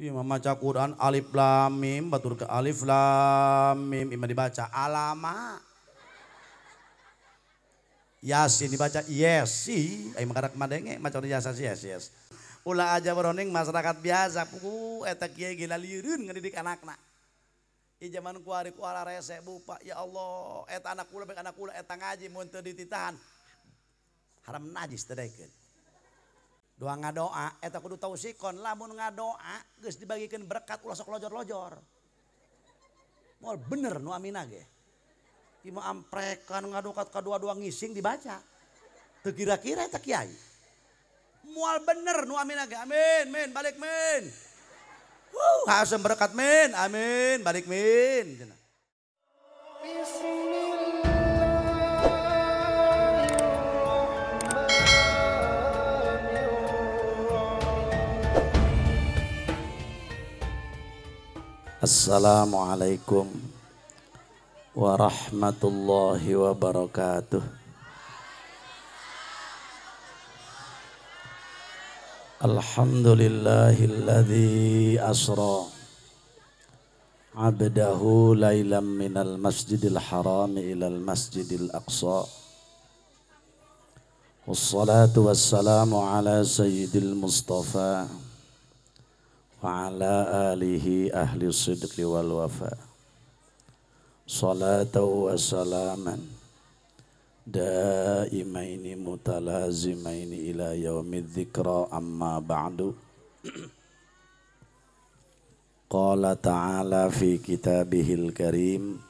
Imam maca Quran alif lam mim batur ke alif lam mim imam dibaca alama. Yasin dibaca yesi ai makarak madenge maca yasa yes. Ulah aja beroning masyarakat biasa puku eta kieu gila lieureun ngadidik anakna. Di zaman kuari kuala rese bupa ya Allah eta anak kula baik anak kula eta ngaji mun teu dititahan haram najis teu daekeun. Doa ngadoa eta kudu tausikon lamun ngadoa geus dibagikeun berkat ulah sok lojor-lojor. Moal bener nu amina ge. Ima amprekan ngadokat kadua-dua ngising dibaca. Teu kira-kira eta kiai. Moal bener nu amina ge. Amin, men, balik men. Hasem berkat men, amin, balik men. Assalamualaikum warahmatullahi wabarakatuh. Alhamdulillahilladzi asra abdahu lailam minal masjidil haram ilal masjidil aqsa. Wassalatu wassalamu ala sayyidil mustafa wa ala alihi ahli sidqi wal wafa. Salatu wa salaman daimaini mutalazimaini ila yaumid dzikra amma ba'du. Qala ta'ala fi kitabihil karim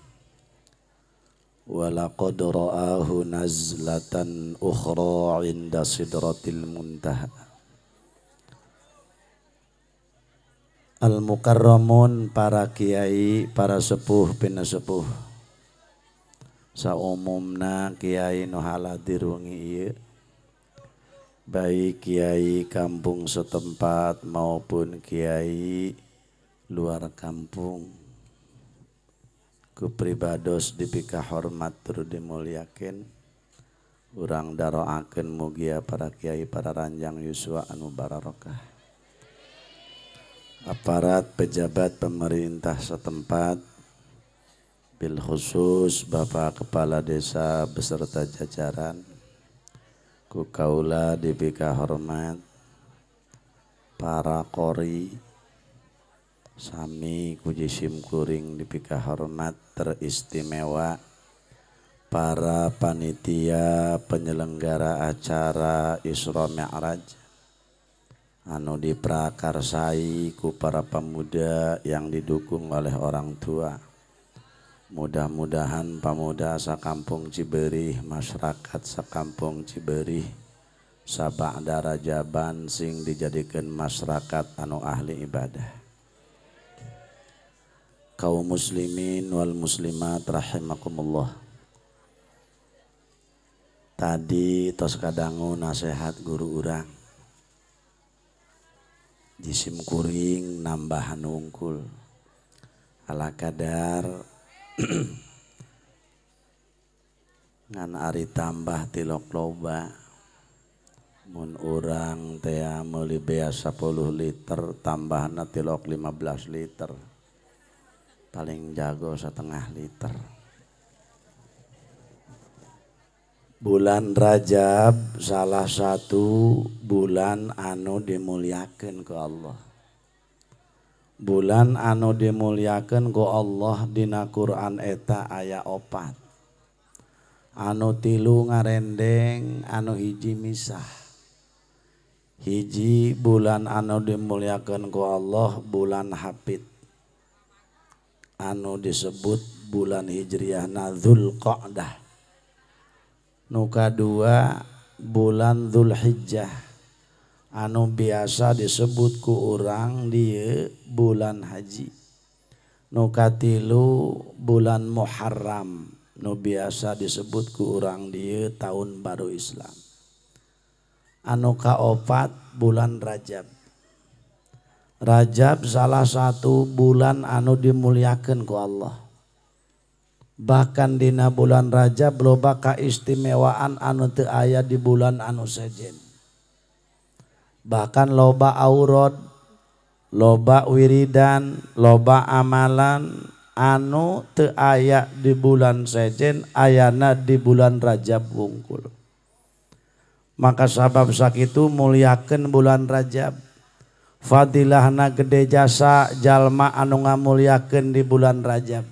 wa laqad ra'ahu nazlatan ukhra 'inda sidratil muntaha. Al-mukarramun para kiai, para sepuh pinasepuh. Saumumna kiai nu haladirungi ieu. Baik kiai kampung setempat maupun kiai luar kampung. Ku pribados dipika hormat tur dimuliakeun. Urang daroakeun mugia para kiai para ranjang yuswa anu barokah. Aparat pejabat pemerintah setempat, bil khusus Bapak Kepala Desa beserta jajaran, ku kaula dibika hormat, para qori, sami ku jisim kuring dibika hormat teristimewa, para panitia penyelenggara acara Isra Mi'raj, anu diprakarsai ku para pemuda yang didukung oleh orang tua. Mudah-mudahan pemuda sakampung Ciberih, masyarakat sakampung Ciberih, sabada rajaban sing dijadikan masyarakat anu ahli ibadah. Kaum muslimin wal muslimat rahimakumullah. Tadi tos kadangu nasihat guru urang. Jisim kuring nambahan unggul ala kadar ngan ari tambah tilok loba mun urang teh meuli bea 10 liter tambahna tilok 15 liter paling jago 1/2 liter. Bulan Rajab salah satu bulan anu dimuliakeun ku Allah. Bulan anu dimuliakeun ku Allah dina Quran eta aya 4. Anu 3 ngarendeng, anu 1 misah. Hiji bulan anu dimuliakeun ku Allah bulan Hapit. Anu disebut bulan Hijriyahna Dzulqa'dah. Nu kadua bulan Dzulhijjah anu biasa disebut ku urang dieu bulan haji. Nu katilu bulan Muharram nu biasa disebut ku urang dieu tahun baru Islam. Anu kaopat bulan Rajab. Rajab salah satu bulan anu dimuliakeun ku Allah. Bahkan dina bulan Rajab loba kaistimewaan anu teu aya di bulan anu sejen. Bahkan loba aurad, loba wiridan, loba amalan anu teu aya di bulan sejen ayana di bulan Rajab wungkul. Maka sabab sakitu muliakeun bulan Rajab. Fadilahna gede jasa jalma anu ngamuliakeun di bulan Rajab.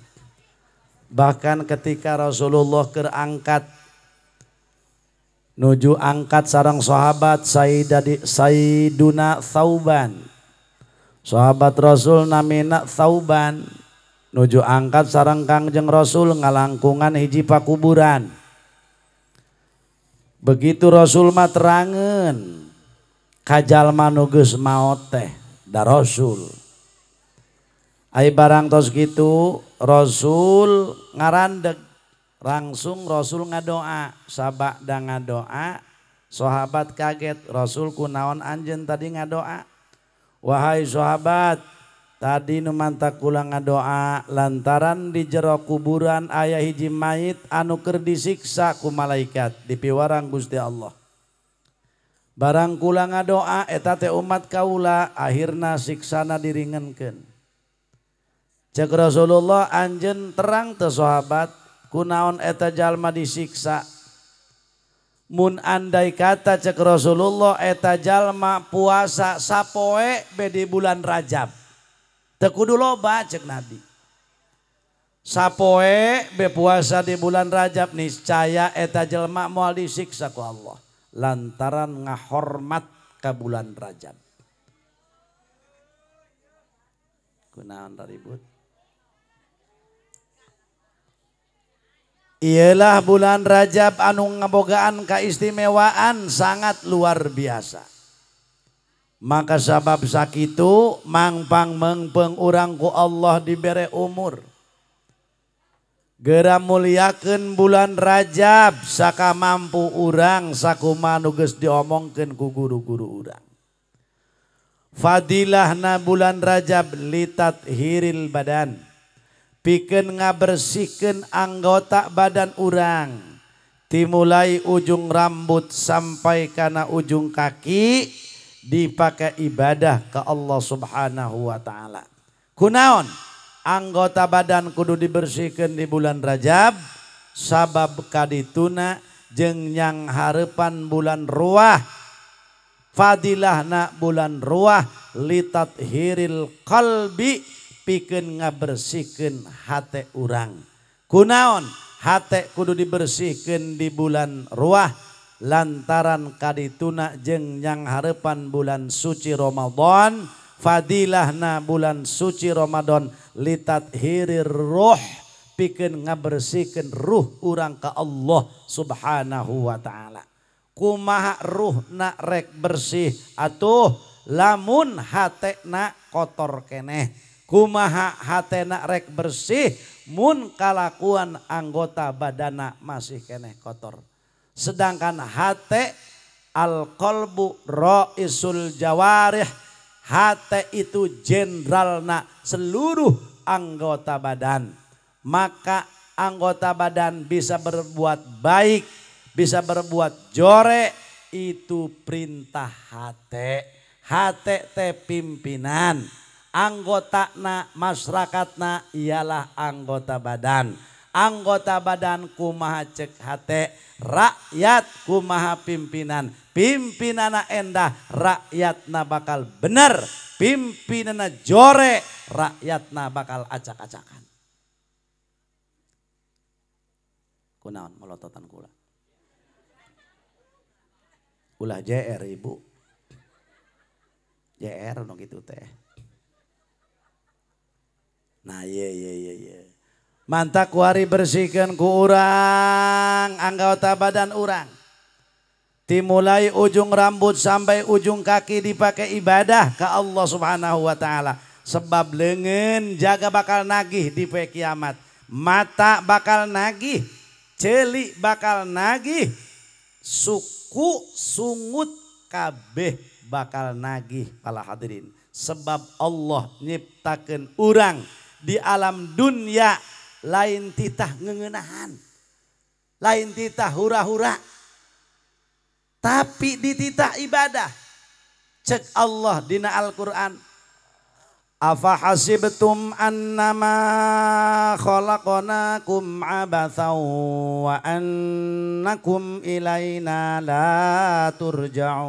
Bahkan ketika Rasulullah keur angkat nuju angkat sareng sahabat Sayyiduna Thauban. Sahabat Rasul namina Thauban nuju angkat sareng Kangjeng Rasul ngalangkungan hiji pakuburan. Begitu Rasul mah terangeun ka jalma nu geus maot teh da Rasul. Ai barang tos kitu Rasul ngarandeg langsung Rasul ngadoa, sabada ngadoa sahabat kaget, Rasul kunaon anjeun tadi ngadoa? Wahai sahabat, tadi nu mantak kula ngadoa lantaran di jero kuburan aya hiji mayit anu keur disiksa ku malaikat di piwarang Gusti Allah. Barang kula ngadoa eta teh umat kaula akhirna siksana diringenkeun. Cek Rasulullah anjeun terang teu sahabat kunaon eta jalma disiksa. Mun andai kata cek Rasulullah eta jalma puasa sapoe be di bulan Rajab. Teu kudu loba cek Nabi. Sapoe be puasa di bulan Rajab niscaya eta jalma moal disiksa ku Allah lantaran ngahormat ka bulan Rajab. Kunaon ribut? Ialah bulan Rajab anu ngabogaan kaistimewaan sangat luar biasa. Maka sabab sakitu mangpang mengpeng urang ku Allah dibere umur. Geura muliakeun bulan Rajab saka mampu urang sakumaha nu geus diomongkeun ku guru-guru urang. Fadilahna bulan Rajab litat hiril badan. Pikeun ngabersihkeun anggota badan urang. Timulai ujung rambut sampai kana ujung kaki dipakai ibadah ke Allah Subhanahu wa taala. Kunaon? Anggota badan kudu dibersihkeun di bulan Rajab sabab kadituna jeung nyang hareupan bulan Ruah. Fadilahna bulan Ruah litat hiril qalbi pikeun ngabersihkeun hate urang. Kunaon? Hate kudu dibersihkeun di bulan Ruah lantaran kadituna jeung nyang hareupan bulan suci Ramadan. Fadilahna bulan suci Ramadan litat hirir ruh pikeun ngabersihkeun ruh urang ka Allah Subhanahu wa taala. Kumaha ruhna rek bersih atuh lamun hatena kotor keneh. Kumaha hatena rek bersih mun kalakuan anggota badana masih keneh kotor. Sedangkan hate al-qalbu ra'isul jawarih, hate itu jenderalna seluruh anggota badan. Maka anggota badan bisa berbuat baik, bisa berbuat jore, itu perintah hate. Hate teh pimpinan. Anggotana masyarakatna ialah anggota badan. Anggota badan kumaha cek hate, rakyat kumaha pimpinan. Pimpinana endah, rakyatna bakal bener. Pimpinana jore, rakyatna bakal acak-acakan. Kunaon melototan kula? Ulah JR ibu. JR no gitu teh. Nah ye. Manta kuari bersihkan ku urang anggota badan urang. Dimulai ujung rambut sampai ujung kaki dipakai ibadah ke Allah Subhanahu wa taala. Sebab leungeun jaga bakal nagih di poe kiamat. Mata bakal nagih, ceuli bakal nagih, suku sungut kabeh bakal nagih para hadirin. Sebab Allah nyiptakeun urang di alam dunia lain titah ngeuneunahan, lain titah hura-hura, tapi dititah ibadah. Cek Allah dina Al-Quran, Afa hasibtum annama khalaqnakum abathaw wa annakum ilaina la turja'un.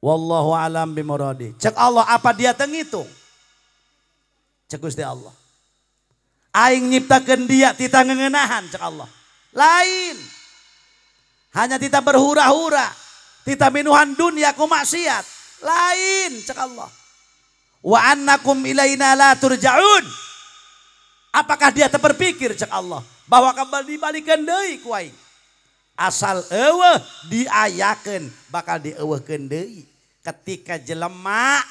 Wallahu alam bimuradi. Cek Allah apa dia tenghitung? Cek Gusti Allah. Aing nyiptakeun dia tita ngeunahan cek Allah. Lain. Hanya tita berhura-hura. Tita minuhan dunia ku maksiat. Lain cek Allah. Wa annakum ilaina la turja'un. Apakah dia terpikir cek Allah bahwa kembali dibalikan deui ku aing. Asal eueuh diayakeun bakal dieuweuhkeun deui. Ketika jelema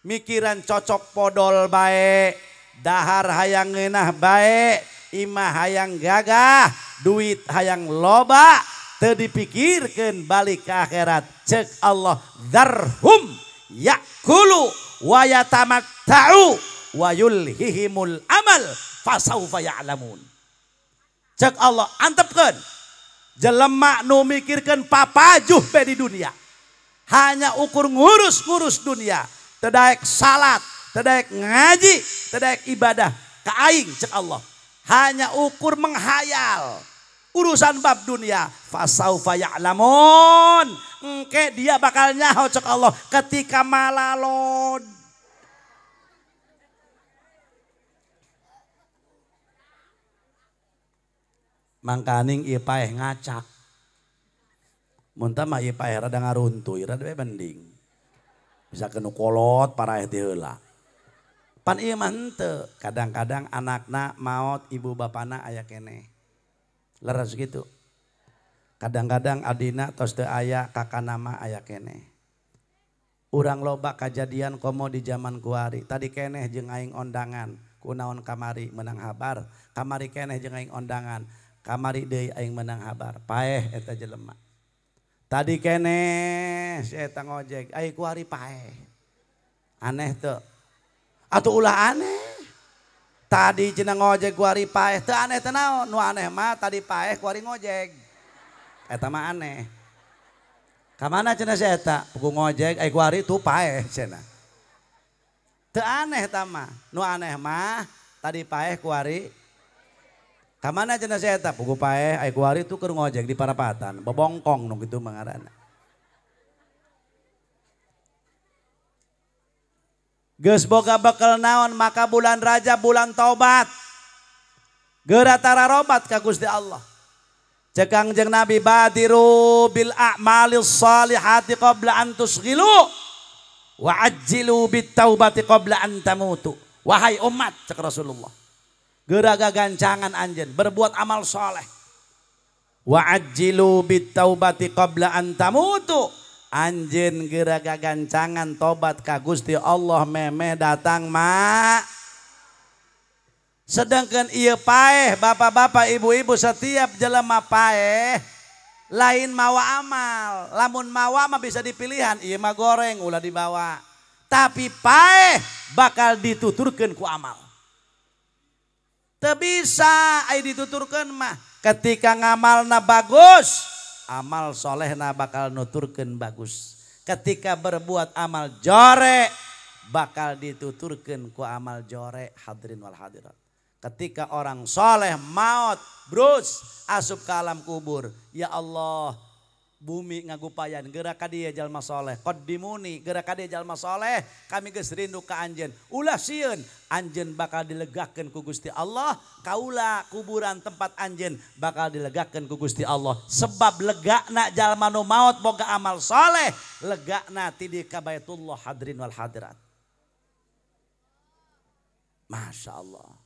mikiran cocok podol bae, dahar hayang ngeunah bae, imah hayang gagah, duit hayang loba, teu dipikirkeun balik ke akhirat. Cek Allah, dzarhum yakulu wa yatamatta'u wa yulhihimul amal fasaufa ya'lamun. Cek Allah, antepkeun jelema nu mikirkeun papajuh be di dunia. Hanya ukur ngurus-ngurus dunia. Teu daek salat, teu daek ngaji, teu daek ibadah ka aing cek Allah. Hanya ukur menghayal urusan bab dunia. Fasaufa ya'lamun. Engke dia bakal nyaho cek Allah ketika malalod. Mangkaning ieu paeh ngacak. Muntah mah ieu paeh rada ngaruntuy, rada mending. Bisa kenu kolot paraeh ti heula. Pan ieu mah henteu, kadang-kadang anakna maot ibu bapana aya keneh. Leres gitu. Kadang-kadang adina tos teu aya kakana mah aya keneh. Urang loba kajadian komo di zaman kuari. Tadi keneh jeung aing ondangan, kunaon kamari menang habar. Kamari keneh jeung aing ondangan, kamari deui aing menang habar. Paeh eta jelema. Tadi keneh si eta ngojek, ai kuari paeh. Aneh teu? Atuh ulah aneh. Tadi cenah ngojek kuari paeh, teu aneh teu naon? Nu aneh mah tadi paeh kuari ngojek. Eta mah aneh. Ka mana cenah si eta? Pugu ngojek ai kuari tu paeh cenah. Teu aneh eta mah. Nu aneh mah tadi paeh kuari. Kamana cenah si eta? Pugu paeh ai kuari tu keur ngojek di parapatan, bobongkong nu kitu mah ngaranna. Geus boga bekal naon maka bulan Rajab bulan taubat. Geura tararobat ka Gusti Allah. Cek Kangjeng Nabi badiru bil a'malis salihati qabla an tusghilu wa ajjilu bit taubati qabla an tamutu. Wahai umat cek Rasulullah. Geraga gancangan anjen berbuat amal soleh. Wa ajjilu bit taubati qabla an tamutu. Anjen geraga gancangan tobat ka Gusti Allah memeh datang mak. Sedangkan ieu paeh bapak-bapak ibu-ibu setiap jelema paeh lain mawa amal. Lamun mawa mah bisa dipilihan, ieu mah goreng ulah dibawa. Tapi paeh bakal dituturkeun ku amal. Teu bisa ai dituturkeun mah ketika ngamalna bagus, amal solehna bakal nuturkeun bagus. Ketika berbuat amal jore bakal dituturkeun ku amal jore. Hadirin wal hadirat. Ketika orang soleh maut brus asup ke alam kubur, ya Allah bumi ngagupayan geura ka dieu jalma soleh, qaddimuni geura ka dieu jalma soleh, kami geus rindu ka anjeun. Ulah sieun anjeun bakal dilegakeun ku Gusti Allah, kaula kuburan tempat anjeun bakal dilegakeun ku Gusti Allah. Sebab legana jalma nu maut boga amal soleh, legana ti di ka Baitullah. Hadirin wal hadirat. Masya Allah.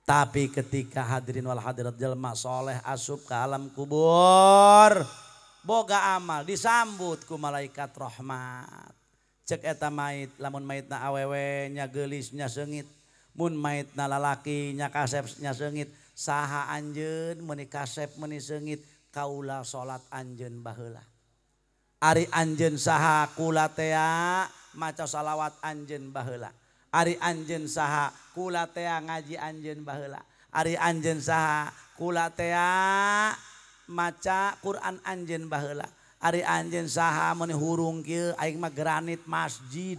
Tapi ketika hadirin wal hadirat jelma soleh asup ke alam kubur, boga amal disambut ku malaikat rahmat. Cek eta mait, lamun maitna awewe nya geulis nya seungit, mun maitna lalaki nya kasep nya seungit, saha anjeun meuni kasep meuni seungit, kaula salat anjeun baheula. Ari anjeun saha kula tea maca salawat anjeun baheula. Ari anjeun saha kula tea ngaji anjeun baheula. Ari anjeun saha kula tea maca Quran anjeun baheula. Ari anjeun saha mun hurung kieu aing mah granit masjid.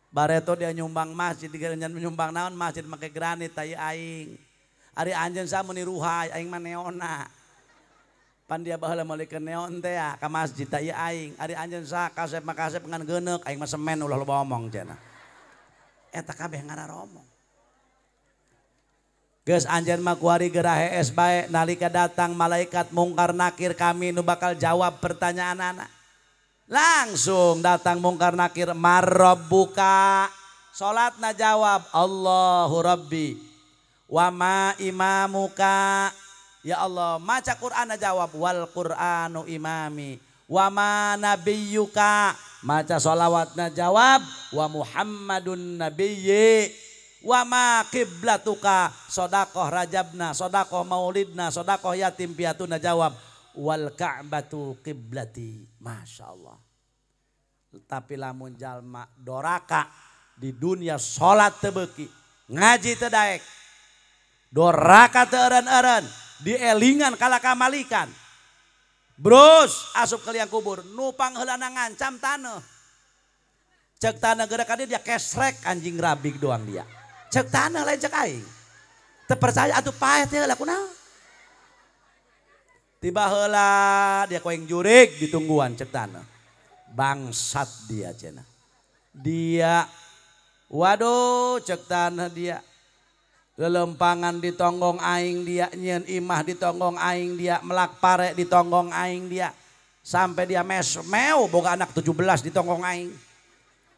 Bareto dia nyumbang masjid, dia nyumbang naon masjid make granit tai aing. Ari anjeun saha mun ruhay aing mah neona. Pan dia baheula molikeun neon teh ya ka masjid tai aing. Ari anjeun saha kasep mah kasep ngan geuneuk aing mah semen ulah loba omong cenah. Eta kabeh ngararomong. Geus anjeun mah kuari geurahe es bae nalika datang malaikat mungkar nakir kami nu bakal jawab pertanyaanana. Langsung datang mungkar nakir marrabbuka. Salatna jawab Allahu Rabbi. Wa ma imamuka. Ya Allah maca Qur'an jawab wal Qur'anu imami. Wa ma nabiyyuka. Maca sholawatna jawab wa Muhammadun nabiyyi. Wa ma qiblatuka. Sodakoh rajabna, sodakoh maulidna, sodakoh yatim piatuna jawab wal ka'batu qiblati. Masya Allah. Tapi lamun jalma doraka di dunia sholat tebeki ngaji tedaek doraka teureun-eureun dielingan kala kamalikan brus asup ke liang kubur nupang heulana ngancam taneuh cek taneuh geura ka dia kesrek anjing rabig doang dia cek taneuh lain cek aing teu percaya atuh paeh teh heula kunaon tiba heula dia koeng jurig ditungguan cek taneuh bangsat dia cenah dia waduh cek taneuh dia lelempangan ditonggong aing dia nyeun imah ditonggong aing dia melak pare ditonggong aing dia sampai dia mesmeu boga anak 17 ditonggong aing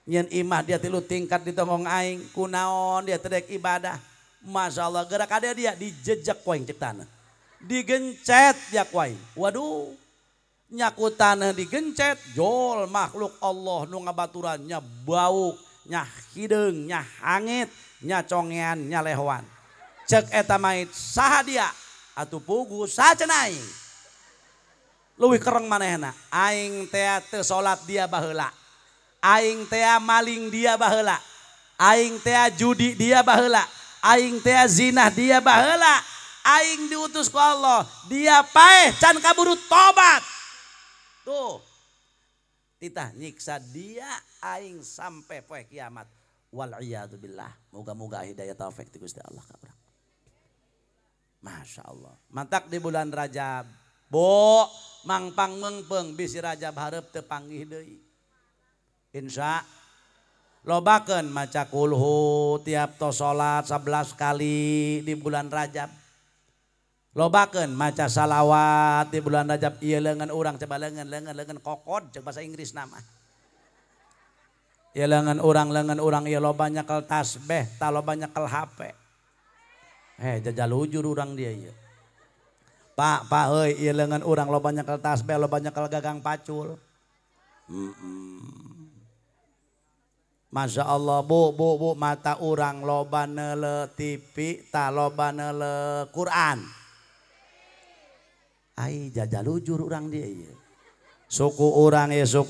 nyeun imah dia 3 tingkat ditonggong aing kunaon dia teu daek ibadah masyaallah geura kada dia dijejek poing cek taneuh digencet dia kuaing waduh nyakutaneuh digencet jol makhluk Allah nu ngabaturan nya bau nya hideung nya hangit nya congean nya lehoan cek eta mait saha dia atuh pugu saha cenah aing leuwih kereng manehna aing teh teu salat dia baheula aing teh maling dia baheula aing teh judi dia baheula aing teh zinah dia baheula aing diutus ku Allah dia paeh can kaburu tobat tuh titah nyiksa dia aing sampai poe kiamat wal iyadu billah moga-moga hidayah taufik ti Gusti Allah ka urang Masya Allah mantak di bulan Rajab bo mangpang mengpeng bisi Rajab hareup teu panggih deui insya lobakeun maca kulhu tiap tos salat 11 kali di bulan Rajab lobakeun maca salawat di bulan Rajab ieu leungeun urang coba leungeun kokod cek bahasa Inggris nama ieu leungeun urang ieu loba nyekel tasbih tah loba nyekel HP jajalujur urang dia ieu Pak euy ieu leungeun urang loba nyekel tasbih loba nyekel gagang pacul Masya Allah bu mata urang loba neuleuh TV tah loba neuleuh Quran ai jajalujur urang dia ieu suku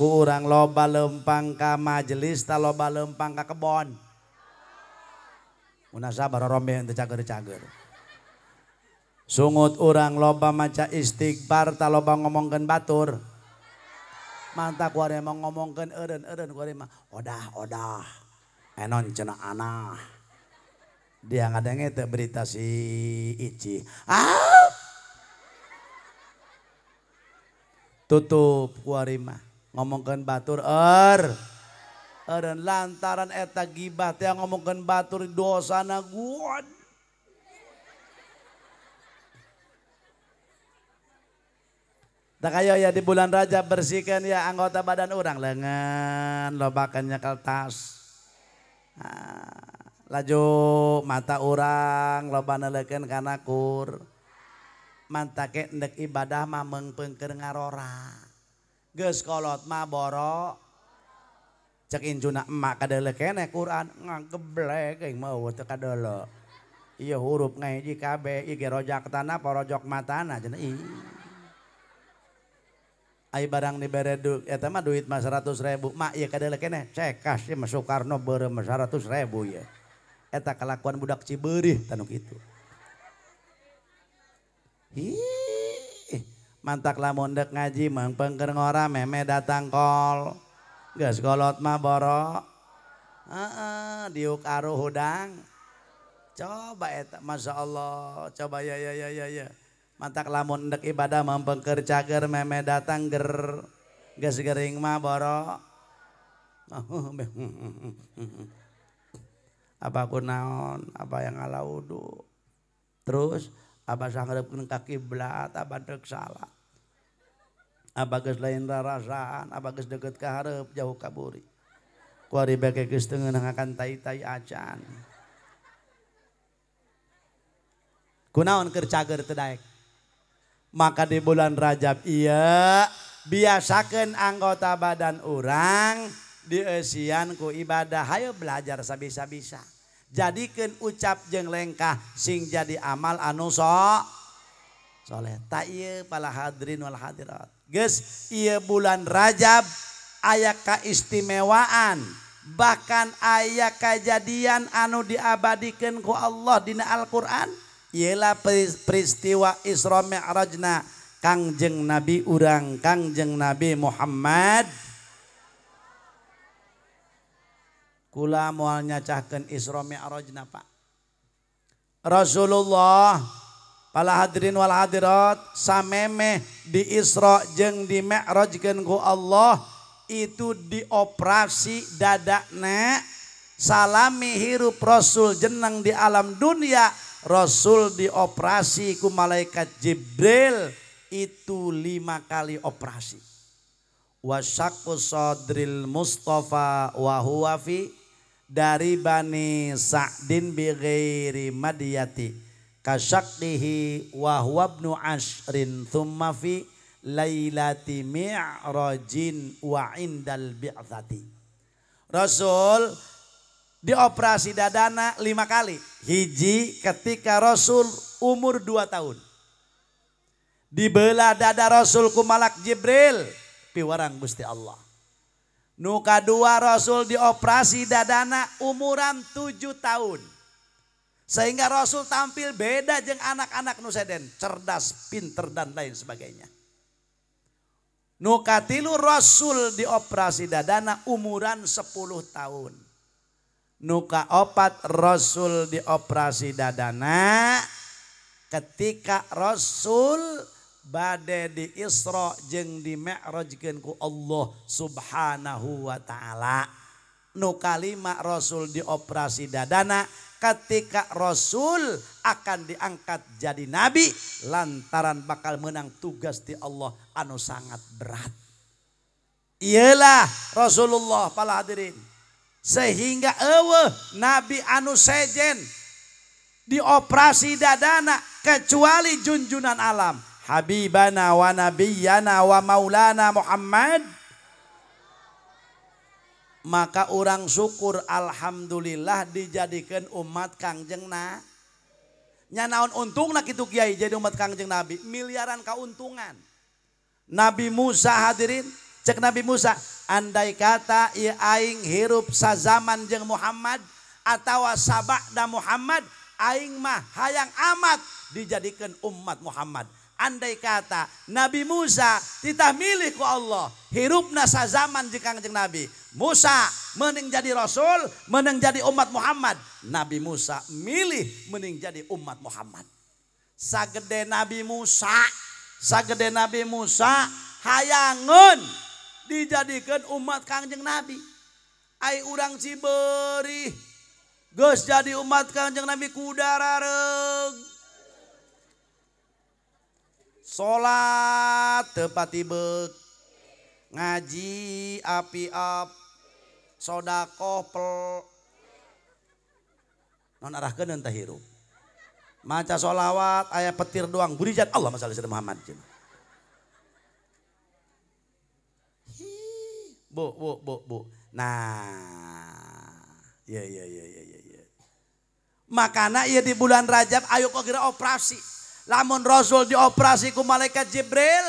urang loba lempang ka majelis ta loba lempang ka kebon mun sabar rombe teu cager-cager sungut urang loba maca istighfar ta loba ngomongkeun batur mantap kuari mah ngomongkeun eureun kuari mah odah enon cenah anah dia ngadenge teu berita si Ici tutup kuari mah ngomongkeun batur eureun lantaran eta gibah teh ngomongkeun batur dosana guad tak ayo ya di bulan Rajab bersihkan ya anggota badan urang leungeun lobakeun nyekel tas laju mata urang loba neuleukeun kana kur mantake endek ibadah mah meungpeung keur ngarora geus kolot mah boro cek injuna emak kadeuleu keneh Quran ngageblek aing mah eueuh teu kadeuleu ieu huruf ngaji kabeh ieu ge rojaktana porojok matana cenah ai barang dibere eta mah duit mah 100.000 mak ieu kadeuleu keneh cekas ieu mah Soekarno beureum 100.000 ieu eta kelakuan budak Cibeurih tanu kitu Mantak lamun dek ngaji mengpengker ngora meme datang kol. Geus golot mah borok. Diuk aruh hudang. Coba eta Masya Allah. Coba ya. Mantak lamun dek ibadah mengpengker cager meme datang ger. Geus gering mah borok. Apa kunaon, apa yang ala wudu. Terus abah sangreupkeun ka kiblat, abah deuk salah. Abah geus lain rarasaan, abah geus deukeut ka hareup jauh ka buri. Ku ari beke geus teu ngeunangakan tai-tai acan. Kunaon keur cager teu daek. Maka di bulan Rajab ieu biasakeun anggota badan urang dieusian ku ibadah, hayo belajar sabisa-bisa. Jadikeun ucap jeung lengkah sing jadi amal anu soleh. Ta ieu pala hadirin wal hadirat. Geus ieu bulan Rajab aya kaistimewaan, bahkan aya kajadian anu diabadikeun ku Allah dina Al-Qur'an. Ialah peristiwa Isra Mi'rajna Kangjeng Nabi urang, Kangjeng Nabi Muhammad. Kula moal nyacahkeun Isra Mi'rajna Pak. Rasulullah pala hadirin wal hadirat samemeh di Isra jeung di Mi'rajkeun ku Allah itu dioperasi dadana salami hirup Rasul jeneng di alam dunia. Rasul dioperasi ku malaikat Jibril itu 5 kali operasi. Wasyaqqu sadril Mustafa wa huwa fi dari Bani Sa'din bi ghairi madiyati kasyaqqihi wa huwa ibnu ashrin thumma fi lailati mi'rajin wa indal bi'tsati. Rasul dioperasi dadana 5 kali. Hiji ketika Rasul umur 2 tahun. Dibelah dada Rasul ku malak Jibril piwarang Gusti Allah. Nu kadua Rasul dioperasi dadana umuran 7 tahun. Sehingga Rasul tampil beda jeung anak-anak nu seden, cerdas, pinter dan lain sebagainya. Nu katilu Rasul dioperasi dadana umuran 10 tahun. Nu kaopat Rasul dioperasi dadana ketika Rasul bade di Isra jeung di Mi'rajkeun ku Allah Subhanahu wa taala. Nu kalima Rasul dioperasi dadana ketika Rasul akan diangkat jadi nabi lantaran bakal menang tugas di Allah anu sangat berat. Iyalah Rasulullah pala hadirin. Sehingga nabi anu sejen dioperasi dadana kecuali junjunan alam Habibana wa nabiyyana wa maulana Muhammad. Maka orang syukur alhamdulillah dijadikan umat Kangjeng Nabi. Nya naon untungna kitu kiai jadi umat Kangjeng Nabi, miliaran kauntungan. Nabi Musa hadirin, cek Nabi Musa, andai kata ieu aing hirup sazaman jeung Muhammad atawa sabada Muhammad, aing mah hayang amat dijadikan umat Muhammad. Andai kata Nabi Musa titah milih ku Allah hirupna sazaman jeung Kangjeng Nabi, Musa mending jadi Rasul, mending jadi umat Muhammad. Nabi Musa milih mending jadi umat Muhammad. Sagede Nabi Musa hayangeun dijadikan umat Kangjeng Nabi. Ai urang Cibeuri geus jadi umat Kangjeng Nabi kudarareg. Salat teu pati beuk, ngaji api-ap, sodakoh pel. Non arahkeun teh hirup. Maca sholawat aya petir doang burijat Allahumma shalli ala Muhammad. Bu. Nah. Ya. Makana ieu di bulan Rajab ayo kok kira operasi. Lamun Rasul dioperasi ku malaikat Jibril,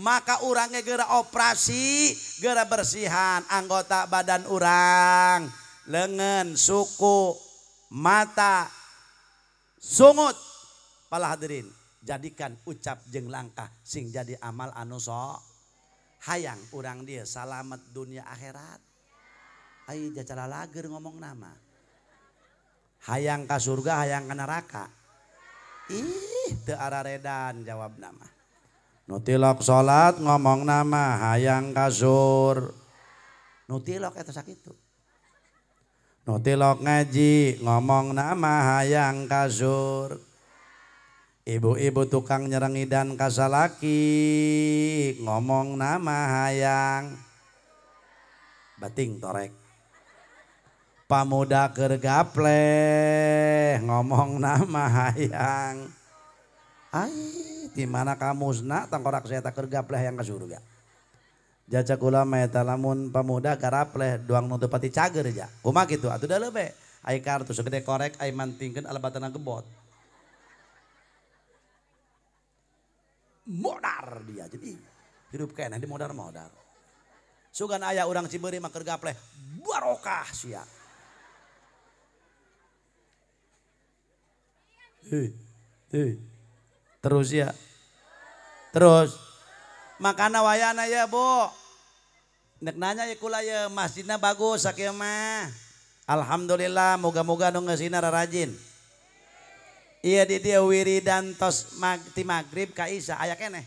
maka urangnya geura operasi, geura bersihan anggota badan urang, lengan, suku, mata, sungut. Pala hadirin, jadikan ucap jeung langkah sing jadi amal anu sok hayang urang dia salamet dunia akhirat. Ai jacara lager ngomong nama hayang ka surga hayang ka neraka. Ih teu araredan jawab nama. Nutilok salat ngomong nama hayang ka sur. Nutilok eta sakitu. Nutilok ngaji ngomong nama hayang ka sur. Ibu-ibu tukang nyerengidan kasalaki ngomong nama hayang bating torek. Pamuda keur gapleh ngomong nama hayang ai di mana kamusna tangkorak saya tak keur gapleh hayang ka surga. Jaca kula eta lamun pamuda garapleh doang nu teu pati cager ja. Kumaha kitu atuh da leube ai kartu segede korek ai mantingkeun alebatana gebot. Modar dia jadi hidup kena di modar-modar. Sugan ayah orang Cibeuri mah keur gapleh barokah sia. Terus ya. Terus makana wayana ya Bu. Nek nanya ya kula ya masjidna bagus sakieu mah. Alhamdulillah moga-moga nu ngeusina rarajin. Iya di dia wiridan tos ti magrib ka isya aya keneh.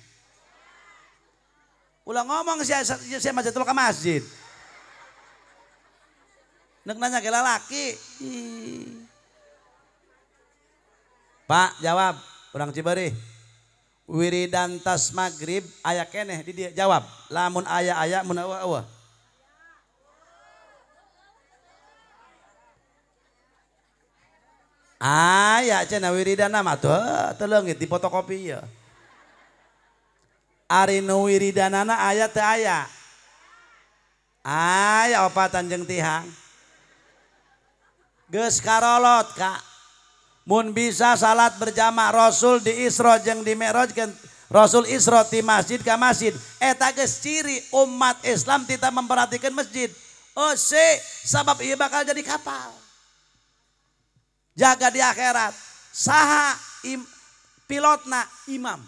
Ulah ngomong sia masjid ka masjid. Nek nanya ke lalaki. Pak jawab urang Cibeuri. Wiridan tos magrib aya keneh di dia jawab. Lamun aya mun eueuh. Aya cenah wiridana mah teu leungit di fotokopi ya. Ari nu wiridanana aya teu aya. Aya opatan jeung tihang. Geus karolot Kak. Mun bisa salat berjamaah Rasul di Isra jeung di Mi'rajkeun Rasul Isra ti masjid ka masjid eta geus ciri umat Islam tidak memperhatikan masjid. Oh sabab ieu bakal jadi kapal. Jaga di akhirat saha pilotna imam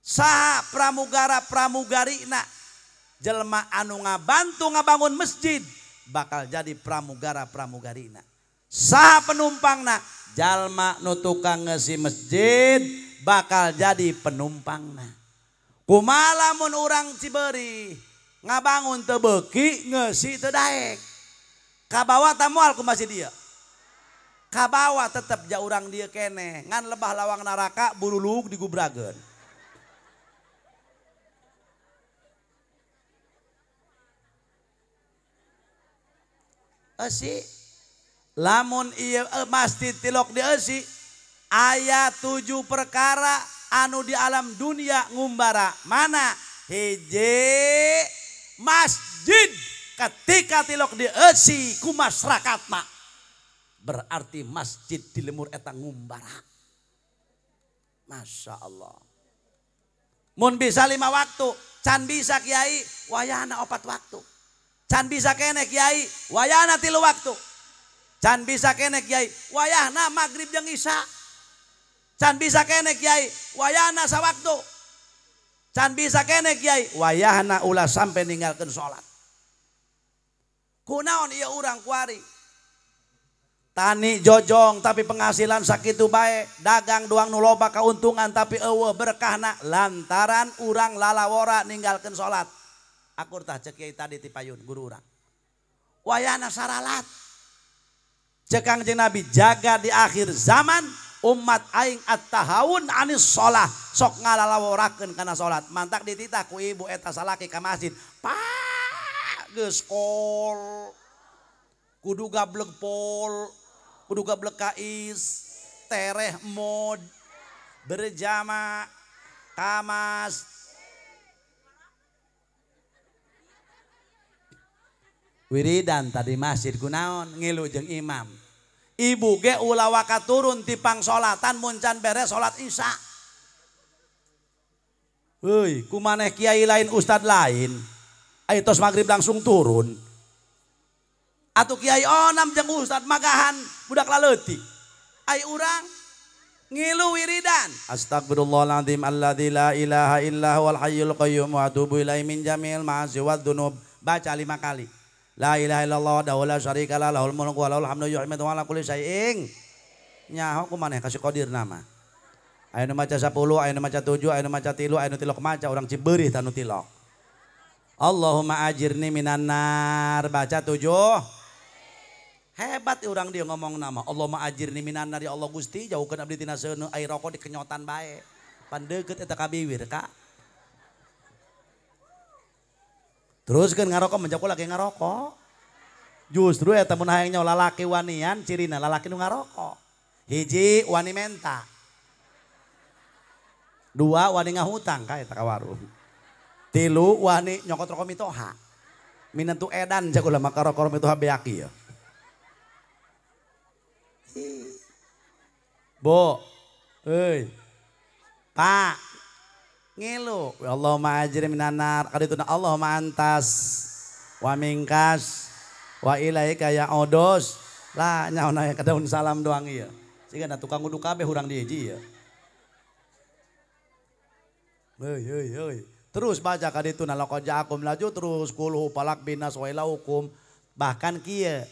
saha pramugara pramugarina jelma anu ngabantu ngabangun masjid bakal jadi pramugara pramugarina saha penumpangna jalma nu tukang ngeusi masjid bakal jadi penumpangna. Kumaha lamun urang Cibeuri ngabangun teu beuki ngeusi teu daek kabawa tah moal ku masjid ieu. Kabawa tetap ja urang dia kene ngan lebah lawang neraka bululug digubrageun. Eusi lamun ieu masjid tilok di eusi aya 7 perkara anu di alam dunia ngumbara mana hiji masjid ketika tilok di eusi ku masyarakatna. Berarti masjid di lemur eta ngumbara. Masya Allah. Mun bisa 5 waktu. Can bisa Kiai wayahna 4 waktu. Can bisa kene Kiai wayahna 3 waktu. Can bisa kene Kiai wayahna maghrib jeung isya. Can bisa kene Kiai wayahna sawaktu. Can bisa kene Kiai wayahna ulah sampai ninggalkeun salat. Kunaon ieu urang kuari? Tani jojong tapi penghasilan sakitu bae, dagang doang nu loba kauntungan tapi eueuh berkahna lantaran urang lalawora ninggalkeun salat. Akur tah ceuk kiai tadi ti payun guru urang. Wayahna saralat. Ceuk Kangjeng Nabi jaga di akhir zaman umat aing at-tahawun anis shalah sok ngalalaworakeun kana salat. Mantak dititah ku ibu eta salaki ka masjid. Pak geus kol. Kudu gablek pol. Kudu gablek kais, tereh mod, berjama, kamas. Wiridan tadi masjid kunaon ngilu jeung imam. Ibu ge ulah waka turun ti pangsolatan muncan beres salat isya. Heuy, kumaneh kiai lain ustad lain. Ai tos magrib langsung turun. Atuh kiai onam jeung ustad magahan budak laleutik. Ai urang Ngilu wiridan. Astagfirullahaladzim alladzi la ilaha illa huwal hayyul qayyum wa atubu ilaihi min jamil ma'asi wadzunub. Baca 5 kali. La ilaha illallah wa la syarika lah lahul mulku wa lahul hamdu yuhyidu wa ala kulli syai'in. Nyaho kumaneh kasih qadir nama. Ayeuna maca 10, ayeuna maca 7, ayeuna maca 3, ayeuna tilok maca urang Cibeurih tanu tilok. Allahumma ajirni minan nar baca 7. Hebat orang dia ngomong nama Allahumma ajirni minan nar ya Allah Gusti jauhkeun abdi tina seuneu ai rokok di kenyotan bae. Pan deukeut eta ka bibir Kak. Teruskeun ngarokok menjaku lagi ngarokok. Justru eta mun hayang nyawa lalaki wanian cirina lalaki nu ngarokok. Hiji wani menta. 2 wani ngahutang ka eta ka warung. 3 wani nyokot rokok mitoha. Minantu edan jago lama ka rokok mitoha beaki ya. Bo, Pak, ngilu. Allahumma ajri minan nar. Kadituna Allahumma antas wa mingkas wa ilaika ya odos. Lah nyaona ka daun salam doang ieu. Siga tukang wudu kabeh urang di hiji ya. Heuy. Terus baca kadituna laqad ja'akum laju terus kulhu palak binas wa ilaukum. Bahkan kieu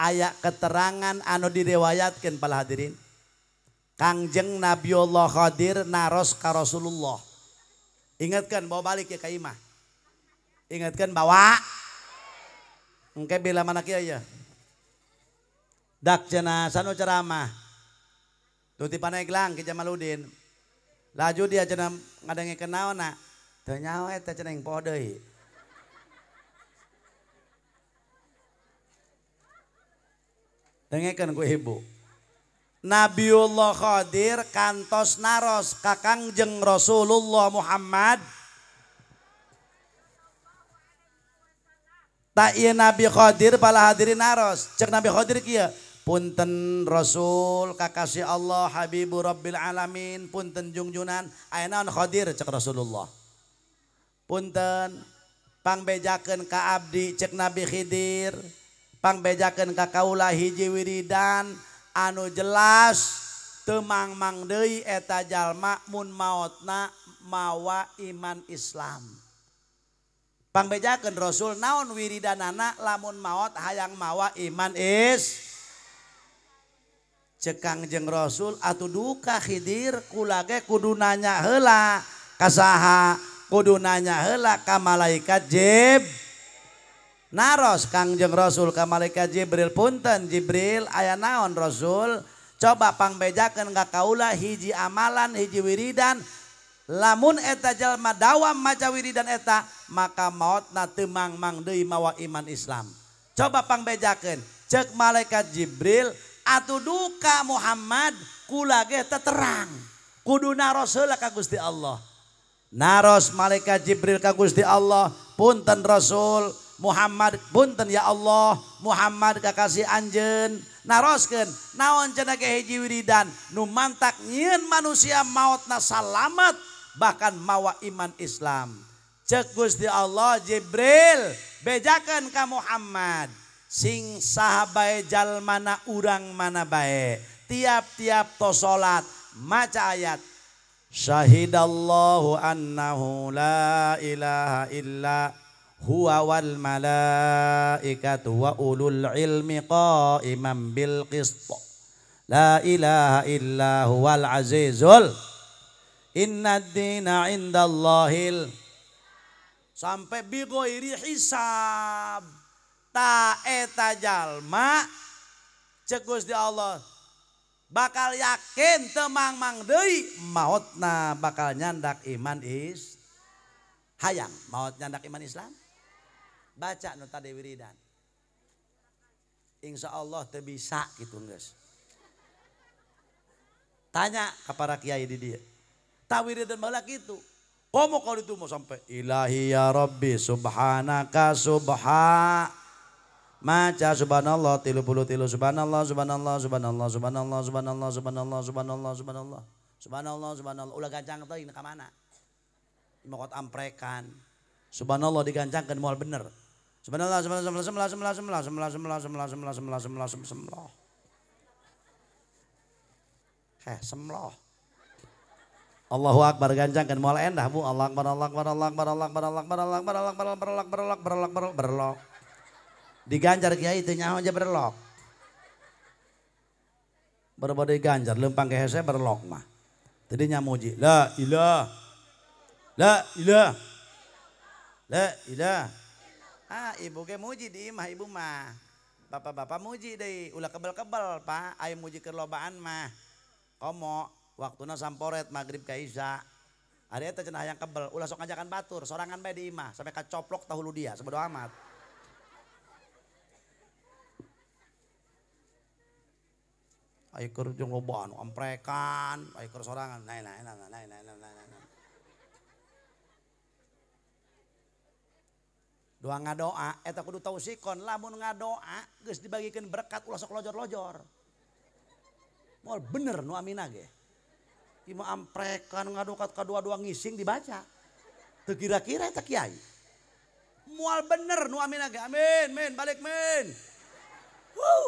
aya keterangan anu direwayatkeun para hadirin. Kangjeng Nabiullah Khadir naros ka Rasulullah. Ingatkan bawa balik ya ka imah. Ingatkan bawa. Engke bila mana kieu ya. Dak cenah sanu ceramah. Tuti Paneglang ki Jamaluddin. Laju dia cenah ngadengekeun naonna. Teu nyaho eta cenah poho deui. Dengekeun ku ibu. Nabiullah Khadir kantos naros ka Kangjeng Rasulullah Muhammad. Ta ieu Nabi Khadir pala hadirin naros. Cek Nabi Khadir kieu, punten Rasul kakasih Allah Habibu Rabbil Alamin, punten jungjunan aya naon Khadir cek Rasulullah. Punten pangbejakeun ka abdi cek Nabi Khidir, pangbejakeun ka kaula hiji wiridan anu jelas teu mangmang deui eta jalma mun maotna mawa iman Islam. Pangbejakeun Rasul naon wiridanana lamun maot hayang mawa iman cek Kangjeng Rasul atuh duka Khidir kula ge kudu nanya heula ka saha kudu nanya heula ka malaikat naros Kangjeng Rasul ka malaikat Jibril punten Jibril aya naon Rasul coba pangbejakeun ka kaula hiji amalan hiji wiridan lamun eta jalma dawam maca wiridan eta maka maotna teu mangmang deui mawa iman Islam. Coba pangbejakeun cek malaikat Jibril atuh duka Muhammad kula ge teu terang kudu naros heula ka Gusti Allah. Naros malaikat Jibril ka Gusti Allah punten Rasul Muhammad punten ya Allah Muhammad kakasih anjeun naroskeun naon cenah ge hiji wiridan nu mantak nyieun manusia mautna salamet bahkan mawa iman Islam. Cek Gusti Allah Jibril bejakeun ka Muhammad sing saha bae jalmana urang mana bae tiap-tiap to salat maca ayat syahidallahu annahu la ilaha illa huwa wal malaikatu wa ulul ilmi qaiman bil qist la ilaha illa huwal azizul innad dina indallahil sampai bighairi hisab ta eta jalma cek Gusti Allah bakal yakin teu mangmang deui maotna bakal nyandak iman hayang maot nyandak iman Islam. Baca nu tadi wiridan. Insya Allah teu bisa gitu geus. Tanya ka para kiai di dia. Ta wiridan baheula kitu. Komo kalau itu mau sampai ilahi ya Rabbi subhanaka maca subhanallah 33 subhanallah subhanallah subhanallah subhanallah subhanallah subhanallah subhanallah subhanallah subhanallah subhanallah ulah gancang teuing ka mana? Mokot amprekan. Subhanallah digancangkeun moal bener. Subhanallah subhanallah. Semloh. Allahu Akbar gancangkan moal endah Bu. Allah Akbar Allah Akbar Allah Akbar Allah Akbar Allah Akbar Allah Akbar Allah Akbar Allah Akbar Allah Akbar Allah Akbar Allah Akbar berlok. Diganjar kiai teh nyaho aja berlok. Berbodai ganjar lempang ke hese berlok mah. Tadi nyamuji la ilah. La ilah. La ilah. Ibu ke muji di imah ibu mah. Bapak-bapak muji deui ulah kebel-kebel Pak. Aya muji keur lobaan mah. Komo waktuna samporet magrib ka isya. Ari eta cenah hayang kebel ulah sok ngajakan batur sorangan bae di imah sampai kacoplok tahulu dia sebodo amat. Ayo keur jeung loba anu amprekan, ayo keur sorangan. Nah. Doa ngadoa eta kudu tausikon lamun ngadoa geus dibagikeun berkat ulah sok lojor-lojor. Moal bener nu amina ge. Ieu mah amprekan ngadokat kadua-dua ngising dibaca. Teu kira-kira eta kiai. Moal bener nu amina ge. Amin, men, balik men.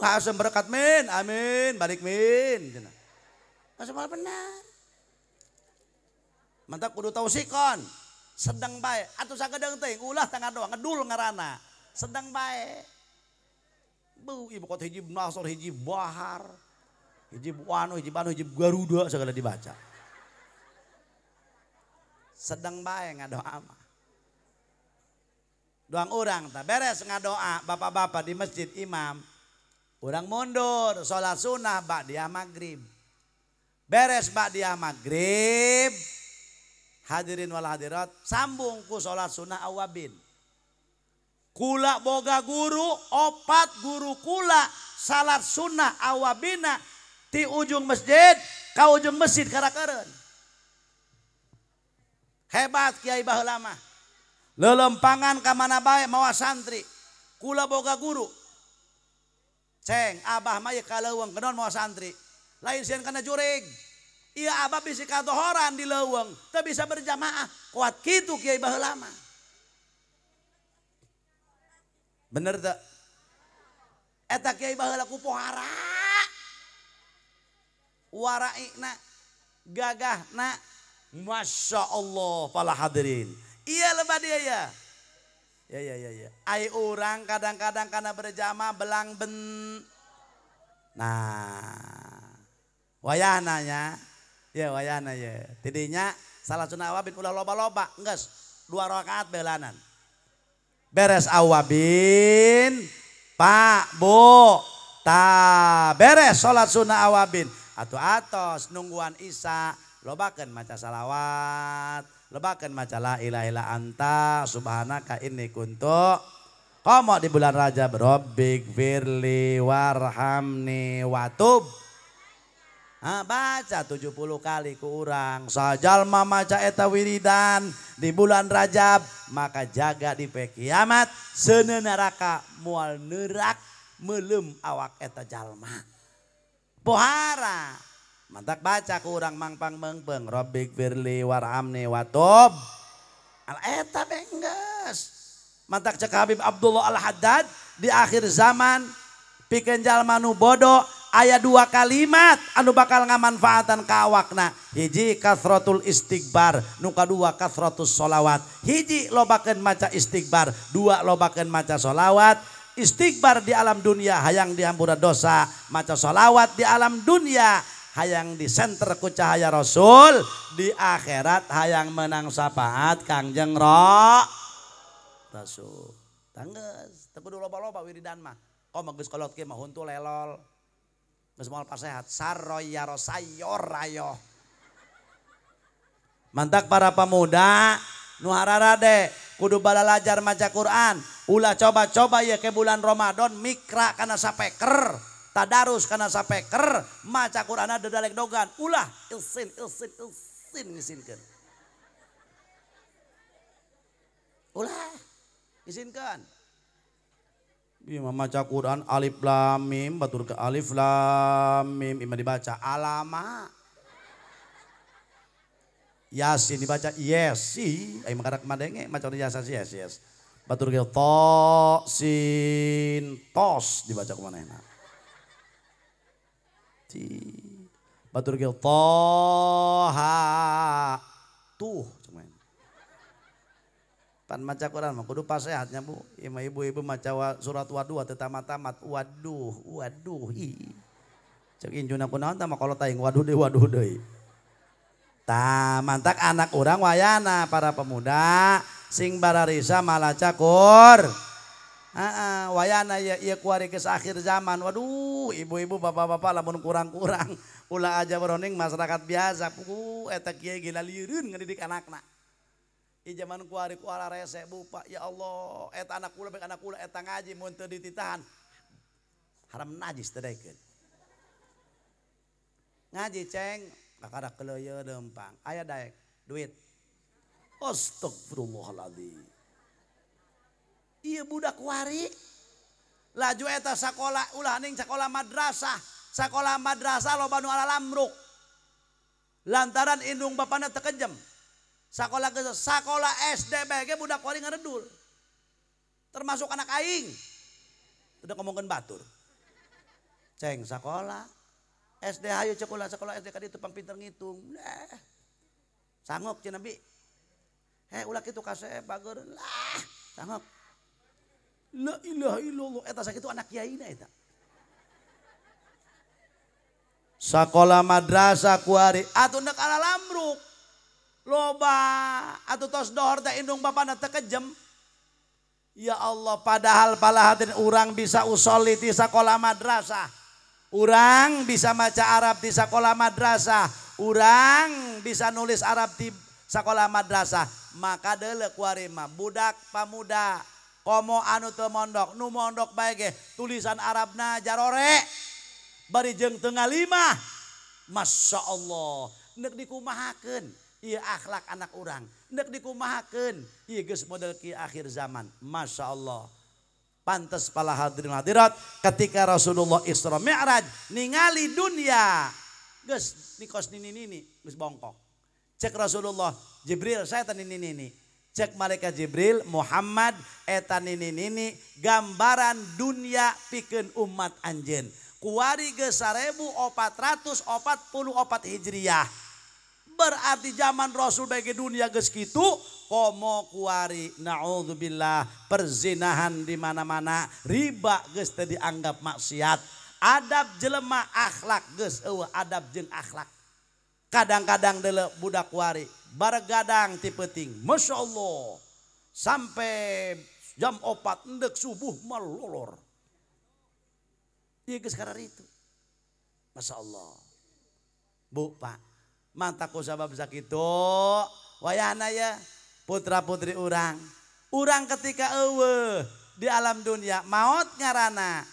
Hasem berkat men, amin, balik men. Asa moal bener. Mantap kudu tausikon. Sedang bae atuh sagedeung teh ulah tangga doa ngedul ngaranna. Sedang bae. Bu ibu kota hiji Nasor hiji Bahar. Hiji Wano, hiji Banu, hiji Garuda segala dibaca. Sedang bae ngadoa mah. Doang urang tah beres ngadoa bapak-bapak di masjid imam. Urang mundur salat sunnah ba'diyah magrib. Beres ba'diyah magrib. Hadirin wal hadirat sambung ku salat sunnah awabin. Kula boga guru opat guru kula salat sunnah awabina ti ujung masjid ka ujung masjid karakeureun. Hebat kiai baheula mah. Lelempangan ka mana bae mawa santri. Kula boga guru. Ceng abah mah ye kaleuweung kenaon mawa santri. Lain sieun kana jurig. Iya abah bisi kadohoran di leuweung teu bisa berjamaah. Kuat kitu kiai baheula mah. Bener teu? Eta kiai baheula ku pohara. Waraina gagahna Masya Allah para hadirin. Iya lebah dia ya. Ya. Ai orang kadang-kadang karena berjamaah belang ben. Nah. Wayahnanya. Ya wayahna ya. Tidinya salat sunnah awabin ulah loba-loba. Enggeus 2 rakaat belanan. Beres awabin. Pak, Bu. Beres salat sunnah awabin. Atuh-atos nungguan isya. Lobakeun maca salawat, lobakeun maca la ilaha illa anta subhanaka inni kuntu. Komo di bulan Rajab Rabbik firli warhamni watub. Baca 70 kali ku urang. Sajalma maca eta wiridan di bulan Rajab maka jaga di poe kiamat seuneu neraka moal neurak meulem awak eta jalma. Pohara mantak baca ku urang mangpang meungpeung Rabbik firli warhamni watub. Al eta bengges. Mantak cek Habib Abdullah Al-Haddad di akhir zaman pikeun jalma nu bodoh aya 2 kalimat anu bakal ngamanfaatan ka awakna. Hiji kasratul istighbar, nu kadua kasratus sholawat. Hiji lobakeun maca istighbar, 2 lobakeun maca sholawat. Istighbar di alam dunia hayang dihampura dosa, maca sholawat di alam dunia hayang disenter ku cahaya Rasul, di akhirat hayang menang syafaat Kangjeng Rasul. Tanggeus, teu kudu loba-loba wiridan mah. Komo geus kolot kieu mah huntu lelol. Geus moal pasehat saroy yaro sayor rayo. Mantak para pemuda nu hararade kudu balalajar maca Quran. Ulah coba-coba ya ke bulan Ramadan mikra kana sapeker, tadarus kana sapeker, maca Qur'ana dedalek dogan. Ulah ilsin ngisinkeun. Ulah isinkeun. Ieu maca Quran alif lam mim batur ke alif lam mim imah dibaca alama. Yasin dibaca yesi, ai makarak madenge maca yasin yes. Batur ke to sin tos dibaca kumanehna. Batur gil toha tuh cuman. Pan maca Quran mah kudu pasehatnya Bu. Ibu-ibu maca surat waduh teu tamat-tamat waduh cek injuna kunaon tah mah kalau taing waduh deui. Tah mantak anak orang wayana para pemuda sing bararisa malaca wayana ya ieu kuari geus akhir zaman. Waduh ibu-ibu bapak-bapak lamun kurang-kurang ulah aja beroning masyarakat biasa pugu eta kieu gila lieureun ngadidik anakna. Di zaman kuari kuala rese bupa ya Allah eta anak kula anak kula eta ngaji mun teu dititahan haram najis teu daekeun. Ngaji ceng kakada keleuyeun leumpang aya daek duit. Astagfirullahaladzim. Iya budak kuari laju eta sakola ulah ning sakola madrasah loba nu alalamruk lantaran indung bapana teu kejem. Sakola SD BG budak kuari ngaredul. Termasuk anak aing. Udah ngomongkeun batur. Ceng sakola SD hayu sekolah SD ka ditu pang pinter ngitung. Sanggup cenah bi. Ulah kitu kasep bageureun lah. Sanggup. La ilaha illallah eta sakitu anak kiaina eta. Sakola madrasah kuari atuh neuk alalamruk. Loba atuh tos dohor teh indung bapana teu kejem. Ya Allah padahal palahatin urang bisa usolli ti sakola madrasah. Urang bisa maca Arab di sakola madrasah. Urang bisa nulis Arab di sakola madrasah. Maka deuleu kuari mah budak pamuda komo anu teu mondok nu mondok bae ge tulisan Arabna jarore. Bari jeung teu ngalimah. Masyaallah neuk dikumahakeun. Iya akhlak anak orang nek dikumahakeun ieu geus model ki akhir zaman. Masya Allah pantes pala hadirin hadirat ketika Rasulullah Isra Mi'raj ningali dunia geus nikos nini geus bongkok. Cek Rasulullah Jibril saya eta nini cek malaikat Jibril Muhammad eta nini gambaran dunia pikeun umat anjeun kuari geus 1444 Hijriah. Berarti zaman Rasul bagi dunia geus kitu komo kuari naudzubillah perzinahan di mana-mana riba geus teu dianggap maksiat adab jelema akhlak geus eueuh adab jeung akhlak. Kadang-kadang deuleu budak kuari baregadang ti peuting masyaallah sampai jam 4 endek subuh malolor. Ieu geus kararitu. Masyaallah. Bu Pak mantaku sabab sakitu wayahna ya putra-putri urang ketika eueuh di alam dunia maot ngaranna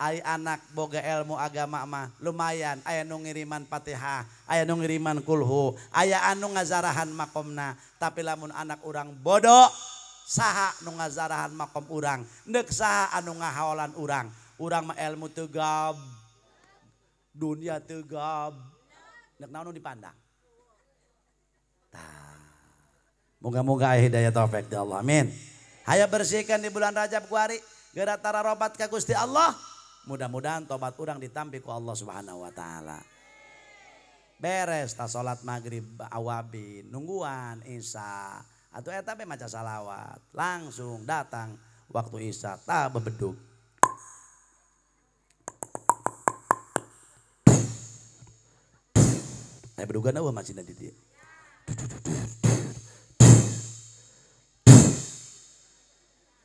ai anak boga ilmu agama mah lumayan aya nu ngiriman Fatihah aya nu ngiriman kulhu aya anu ngazarahan makomna tapi lamun anak urang bodoh saha nu ngazarahan makom urang neuk saha anu ngahaolan urang mah ilmu teu gab dunia teu gab neuk naon nu dipandang. Moga-moga hidayah taufik dari Allah. Amin. Hayo bersihkan di bulan Rajab kuari geura tararobat ka Gusti Allah. Mudah-mudahan tobat urang ditampi ku Allah Subhanahu wa taala. Beres ta salat maghrib awabi nungguan isya atuh eta be maca salawat langsung datang waktu isya ta bebedug. Aya bedugan eueuh masjidna di dieu.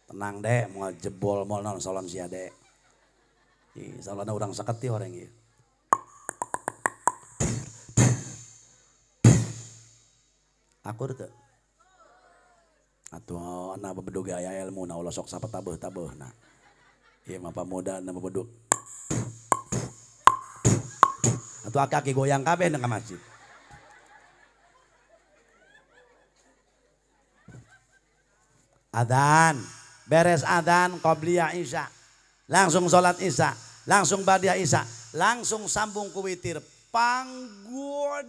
Tenang deh, mau jebol mau non salon sia deh. Salona urang saketi orang ieu. Akur teu? Atuh na bebeduge aya ilmu na ulah sok sapetabuh-tabuhna. Ieu mah pamuda na bebedug. Atuh aki-aki goyang kabeh nang ka masjid. Adzan beres adzan qobliyah isya langsung sholat isya langsung badiah isya langsung sambung ku witir panggod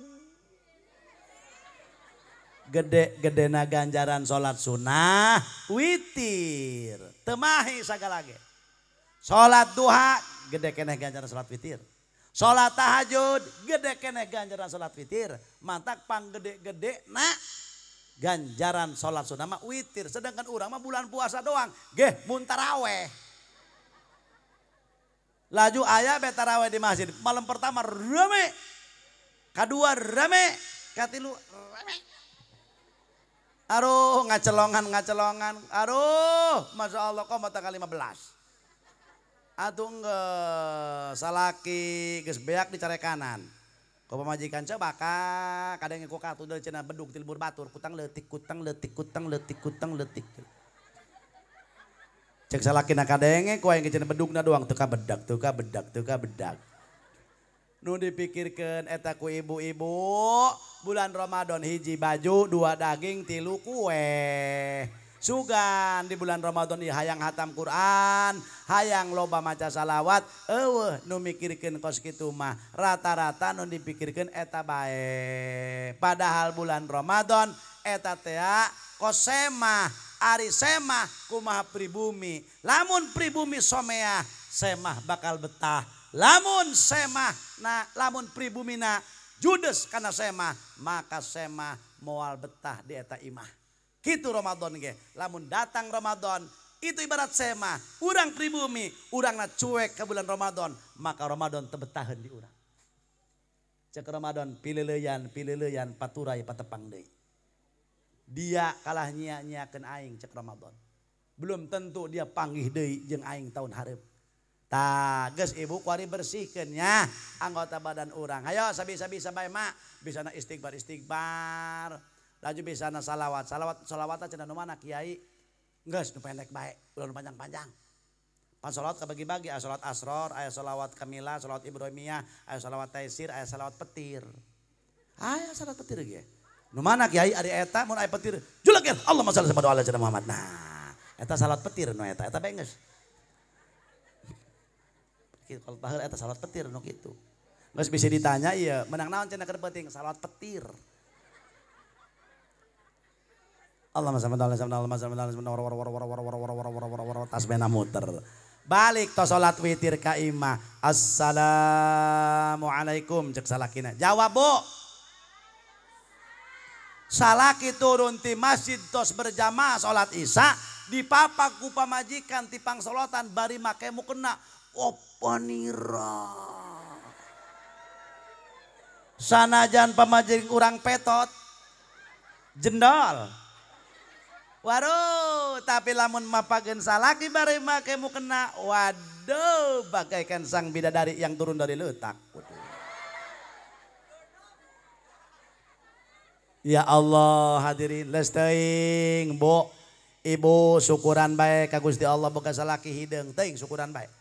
gede-gedena ganjaran sholat sunnah witir temahi sagalage sholat duha gede keneh ganjaran sholat witir Salat tahajud gede keneh ganjaran salat witir. Mantak panggede-gede nak ganjaran salat sunah mah witir. Sedangkan urang mah bulan puasa doang. Geh mun taraweh. Laju ayah be taraweh di masjid. Malam pertama rame. Kedua rame. Katilu rame. Aduh ngacelongan. Aduh Masya Allah kok mata kali 15. Atuh enggak salaki geus beak di care kanan. Ku pamajikan coba kadang ku katu dari cenah bedug tilbur batur kutang leutik. Cek salakina kadenge ku aya cenah bedugna doang teu ka bedak. Nu dipikirkeun eta ku ibu-ibu bulan Ramadan hiji baju, 2 daging, 3 kue. Sugan di bulan Ramadan ieu hayang hatam Quran, hayang loba maca salawat, eueuh nu mikirkeun kos kitu mah rata-rata nu dipikirkeun eta bae. Padahal bulan Ramadan eta teh kos semah, ari semah kumaha pribumi. Lamun pribumi somea, semah bakal betah. Lamun pribumina judes kana semah, maka semah moal betah di eta imah. Gitu Ramadan ge. Lamun datang Ramadan itu ibarat semah. Urang pribumi, urangna cuek ke bulan Ramadan, maka Ramadan tebetaheun di urang. Cek Ramadan pileleuyan paturai patepang deui. Dia kalah nyia-nyiakeun aing cek Ramadan. Belum tentu dia panggih deui jeung aing tahun hareup. Tah geus ibu kuari bersihkeun nya anggota badan urang. Hayo sabisa-bisa bae mak, bisana istighbar. Laju bisana salawat cenah nu mana kiai geus nu pendek bae ulah nu panjang-panjang. Pan salawat kabagi-bagi aya salawat asror, aya salawat kamilah, salawat ibrahimiyah, aya salawat taisir, aya salawat petir. Aya salawat petir ge. Nu mana kiai ari eta mun aya petir julakeun Allahumma shalli ala sayyidina Muhammad. Nah, eta salawat petir nu eta bae geus. Kalau baheula eta salawat petir nu kitu. Geus bisa ditanya ieu menang naon cenah keur penting salawat petir. Allahumma shalli ala sayyidina Muhammad tasbihna muter. Balik to salat witir ka imah. Assalamualaikum cek salakina. Jawab, Bu. Salaki turun ti masjid tos berjamaah salat Isya dipapak ku pamajikan tipang salatan bari make mukena opanira. Sanajan pamajikan urang petot jendol. Waduh, tapi lamun mapageun salaki bari make mukena, waduh, bagaikan sang bidadari yang turun dari leutak. Ya Allah, hadirin lesteuing, Bu, Ibu syukuran bae ka Gusti Allah boga salaki hideung, teuing syukuran bae.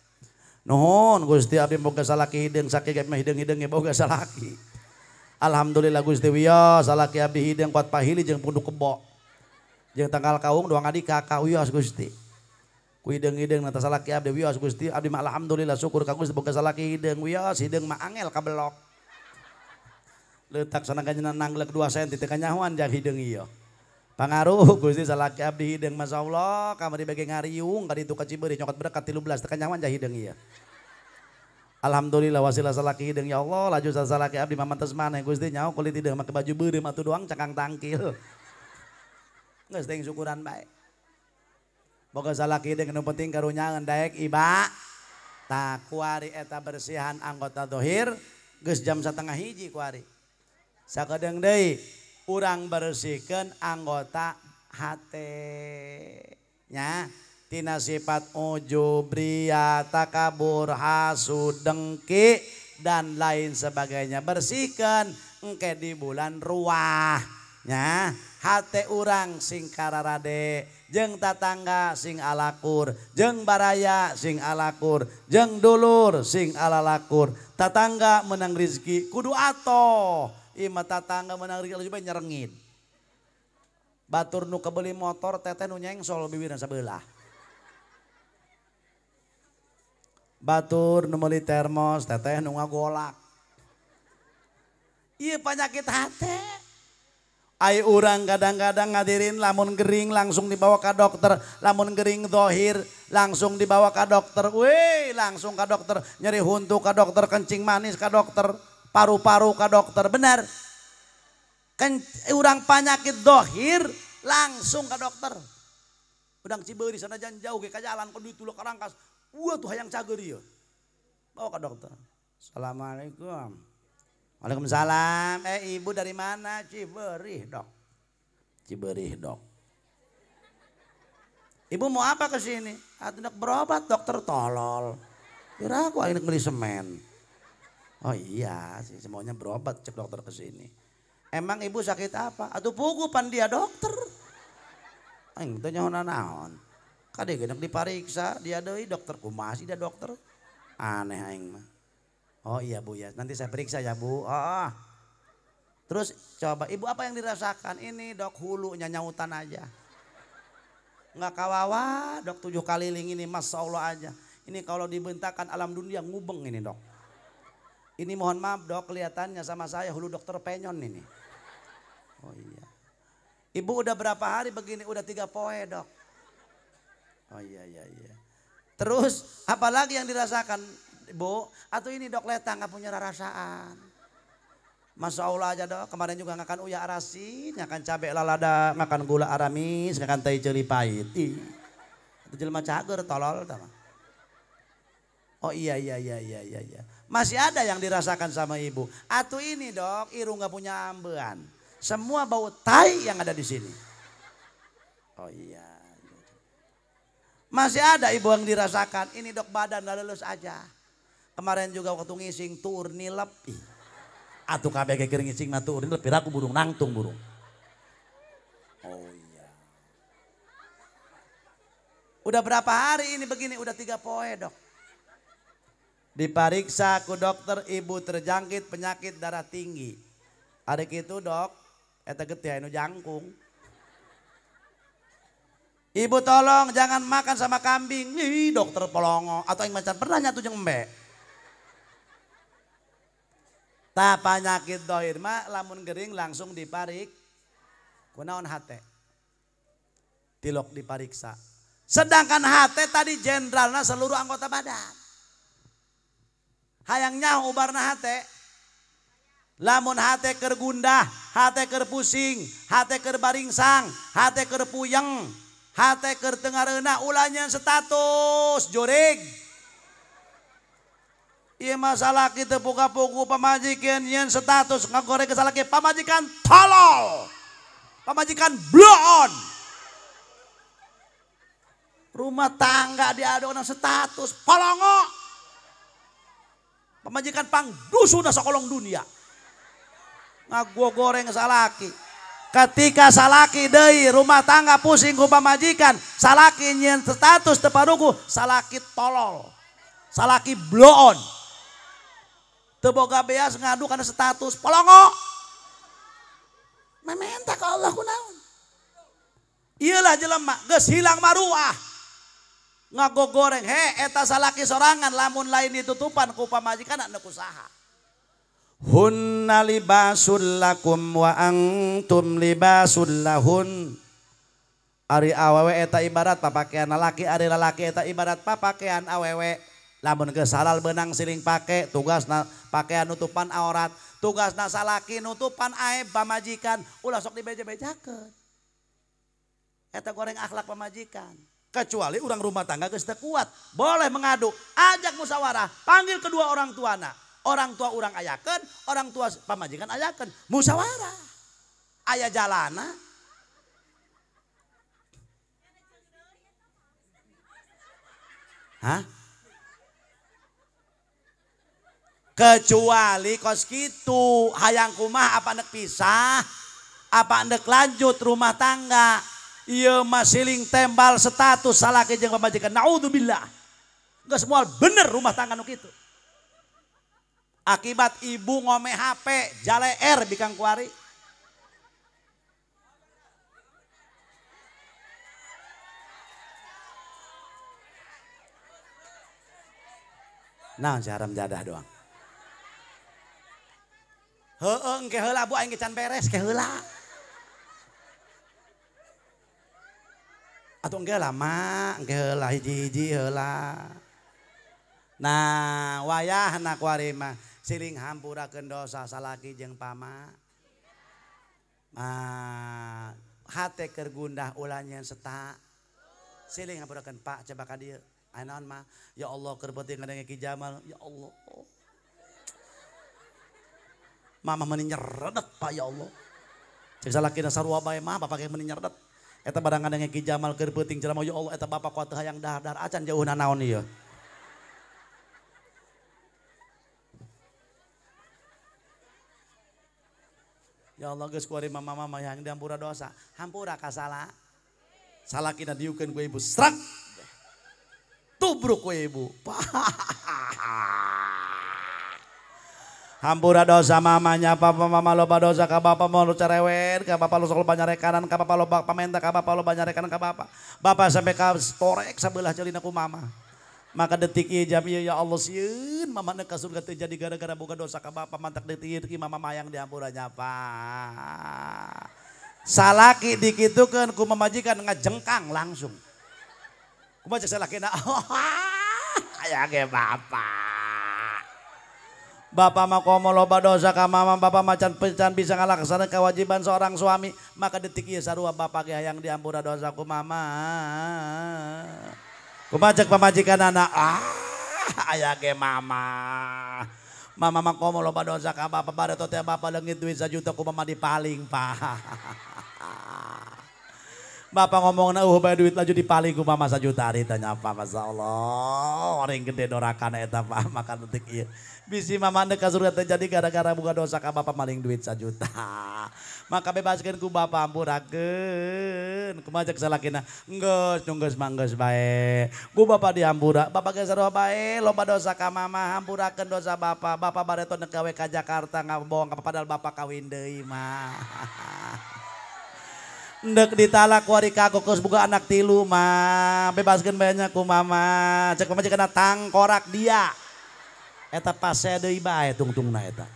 Nuhun Gusti abdi boga salaki hideung sakieu mah hideung-hideung boga salaki. Alhamdulillah Gusti wios salaki abdi hideung kuat pahili jeung punduk kebo. Jeung tanggal kaung doang adi kakak wios Gusti. Ku hideung-hideung nata salaki abdi wios Gusti abdi mah alhamdulillah syukur ka Gusti boga salaki hideung wios hideung mah angel kabelok. Letak sana ganjana nangglek 2 cm teu kanyahoan jang hideung ieu. Pangaruh Gusti salaki abdi hideung masyaallah kamari bage ngariung ka ditu ka Cibeuri nyokot berkat 13 teu kanyahoan jang hideung ieu. Alhamdulillah wasilah salaki hideung ya Allah laju salaki abdi mamantes maneh Gusti nyaho kulit hideung make baju beureum atuh doang cangkang tangkil. Geus teuing syukuran bae. Boga salaki hideung nu penting karunyangan daek iba. Tah kuari eta bersihan anggota dohir geus jam 12:30 kuari. Sakedeung deui urang bersihkeun anggota hate nya tina sifat ujub, ria, takabur, hasud, dengki dan lain sebagainya. Bersihkeun engke di bulan ruah nya hate urang sing kararade jeung tatangga sing alakur jeung baraya sing alakur jeung dulur sing alalakur. Tatangga menang rezeki kudu atoh. Ima tatangga menang rezeki juga nyerengit. Batur nu kebeli motor teteh nu nyengsol bibirna sabelah. Batur nu meuli termos teteh nu ngagolak. Ieu penyakit hate. Ai urang kadang-kadang ngadirin lamun gering langsung dibawa ke dokter, lamun gering dohir langsung dibawa ke dokter, weh langsung ke dokter, nyeri huntu ke dokter, kencing manis ke dokter, paru-paru ke dokter, benar. Urang penyakit dohir langsung ke dokter. Udang Cibeuri sana jangan jauh ke jalan ke dituluk ke Rangkas, wah tuh hayang cager ya, bawa ke dokter. Assalamualaikum. Waalaikumsalam. Ibu dari mana? Ciberih dok. Ciberih dok. Ibu mau apa ke sini? Hendak berobat dokter tolol. Kira aku ingin beli semen. Oh iya sih semuanya berobat cek dokter ke sini. Emang ibu sakit apa? Atuh pugupan dia dokter. Aing teh nyaho naon. Kade geuneuh dipariksa dia deui dokter kumaha sih dia dokter. Aneh aing mah. Oh iya Bu ya, nanti saya periksa ya Bu. Oh. Terus coba ibu apa yang dirasakan? Ini dok hulunya nyautan aja. Nggak kawawa dok 7 kaliling ini Masya Allah aja. Ini kalau dibentakan alam dunia ngubeng ini dok. Ini mohon maaf dok kelihatannya sama saya hulu dokter penyon ini. Oh iya. Ibu udah berapa hari begini? Udah 3 poe dok. Oh iya. Terus apalagi yang dirasakan? Bu, atau ini dok letang nggak punya rasaan. Masya Allah aja dok, kemarin juga ngakan uya arasin, ngakan cabai lalada, ngakan gula aramis, ngakan teh celi pahit. Itu jelema cager tolol tama. Oh iya. Masih ada yang dirasakan sama ibu. Atau ini dok, irung nggak punya ambean. Semua bau tai yang ada di sini. Oh iya. Masih ada ibu yang dirasakan. Ini dok badan nggak lulus aja. Kemarin juga waktu ngising tur nilep. Atuh kabeh keur ngising mah tur nilep piraku burung nangtung burung. Oh iya. Udah berapa hari ini begini? Udah 3 poe dok. Dipariksa ku dokter ibu terjangkit penyakit darah tinggi. Ada gitu dok, eta getih anu jangkung. Ibu tolong jangan makan sama kambing. Ih dokter polongo. Atau yang macan pernah nyatu jeung embe. Tak penyakit dohir mah lamun gering langsung diparik. Kunaon hate? Tilok dipariksa. Sedangkan hate tadi jenderalna seluruh anggota badan. Hayang nyaho ubarna hate. Lamun hate keur gundah, hate keur pusing, hate keur baringsang, hate keur puyeng, hate keur teu ngareuna ulanya status jorig. Iya masalah kita puka-puku pamajikan yang status ngagoreng kesalaki pamajikan tolol, pamajikan bloon, rumah tangga diadu dengan status polongo, pamajikan pangdusu na sakolong dunia ngagoreng salaki. Ketika salaki deui rumah tangga pusing ku pamajikan, salaki nyen status teparugu salaki tolol, salaki bloon. Teboga beas ngadu karena status polongo. Meminta ke Allah kunaon. Iyalah jelema geus hilang maruah. Ngagogoreng he eta salaki sorangan lamun lain ditutupan ku pamajikan anu kusaha. Hunna libasul lakum wa antum libasul lahun. Ari awewe eta ibarat papakean lalaki, ari lalaki eta ibarat papakean awewe. Lamun geus halal benang siling pake, tugasna pakaian nutupan aurat, tugasna salaki nutupan aib pamajikan, ulah sok dibeja-bejakeun. Eta goreng akhlak pamajikan. Kecuali orang rumah tangga geus teu kuat, boleh mengadu, ajak musyawarah, panggil kedua orang tuana. Orang tua urang ayakeun, orang tua pamajikan ayakeun, musyawarah. Aya jalana. Hah? Kecuali kos kitu hayang kumah apa nek pisah apa nek lanjut rumah tangga ieu mah siling tembal status salaki jeung pamajikan naudzubillah geus moal bener rumah tangga nu kitu akibat ibu ngome HP jaleer bikang kuari naon haram jadah doang. Heeh engke heula Bu aing can beres ke heula. Atuh engke lah mak, engke heula hiji-hiji heula. Nah, wayahna kuari mah siling hampurakeun dosa salaki jeung pama. Hate keur gundah ulah nyeun seta. Siling hampurakeun Pak coba ka dieu. Anaon mah, ya Allah keur beuting ngadenge Ki Jamal, ya Allah. Mama meuni nyeredet Pak ya Allah. Cek salakina sarua bae mah bapak ge meuni nyeredet. Eta barang ngadenge Ki Jamal keur beuting ceramah ya Allah eta bapak kuat hayang dahar-dahar acan jauhna naon ieu. Ya Allah geus kuari mama-mama yang diampura dosa, hampura ka sala. Salakina diukeun ku ibu srak. Tubruk ku ibu. Hampura dosa mamanya, papa mama loba dosa ka bapa mau cerewet, ka bapa lu sok loba nyarekanan, ka bapa loba pamenta, ka bapa loba nyarekanan ka bapa. Bapa sampai ka torek sabelah celina ku mama. Maka detik ieu jam ieu ya Allah sieun mama neuk ka surga teu jadi gara-gara boga dosa ka bapa mantak detik ieu mama mayang dihampura nyapa. Salaki dikitukeun ku mamajikan ngajengkang langsung. Kumaha cek salakina? Aya ge bapa. Bapak mah komo loba dosa ka mama, bapak macan bisa ngalaksana kewajiban seorang suami, maka detik ieu sarua bapak ge hayang diampura dosa ku mama. Kumajak pamajikan anak, aya ge mama. Mama mah komo loba dosa ka bapak, bareto teh bapak leungit duit 1 juta ku mama dipaling Pak. Bapak ngomongna bae duit laju dipaling ku mama 1 juta ari tanya apa masyaallah. Orang gede dorakana eta Pak, maka detik ieu. Bisi mama neuk ka surga teh jadi gara-gara buka dosa ka bapak maling duit 1 juta. Maka bebaskeun ku bapak ampurakeun. Kumaha cek salakina? Geus manggeus bae. Ku bapak diampura, bapak ge sarua bae loba dosa ka mama, hampurakeun dosa bapak. Bapak bareto neuk gawe ka Jakarta ngabohong ka padahal bapak kawin deui mah. Ndek ditalak wari kago geus boga anak 3 mah. Bebaskeun bae nya ku mama. Cek pamajikanna tangkorak dia. Eta pase deui bae tungtungna eta.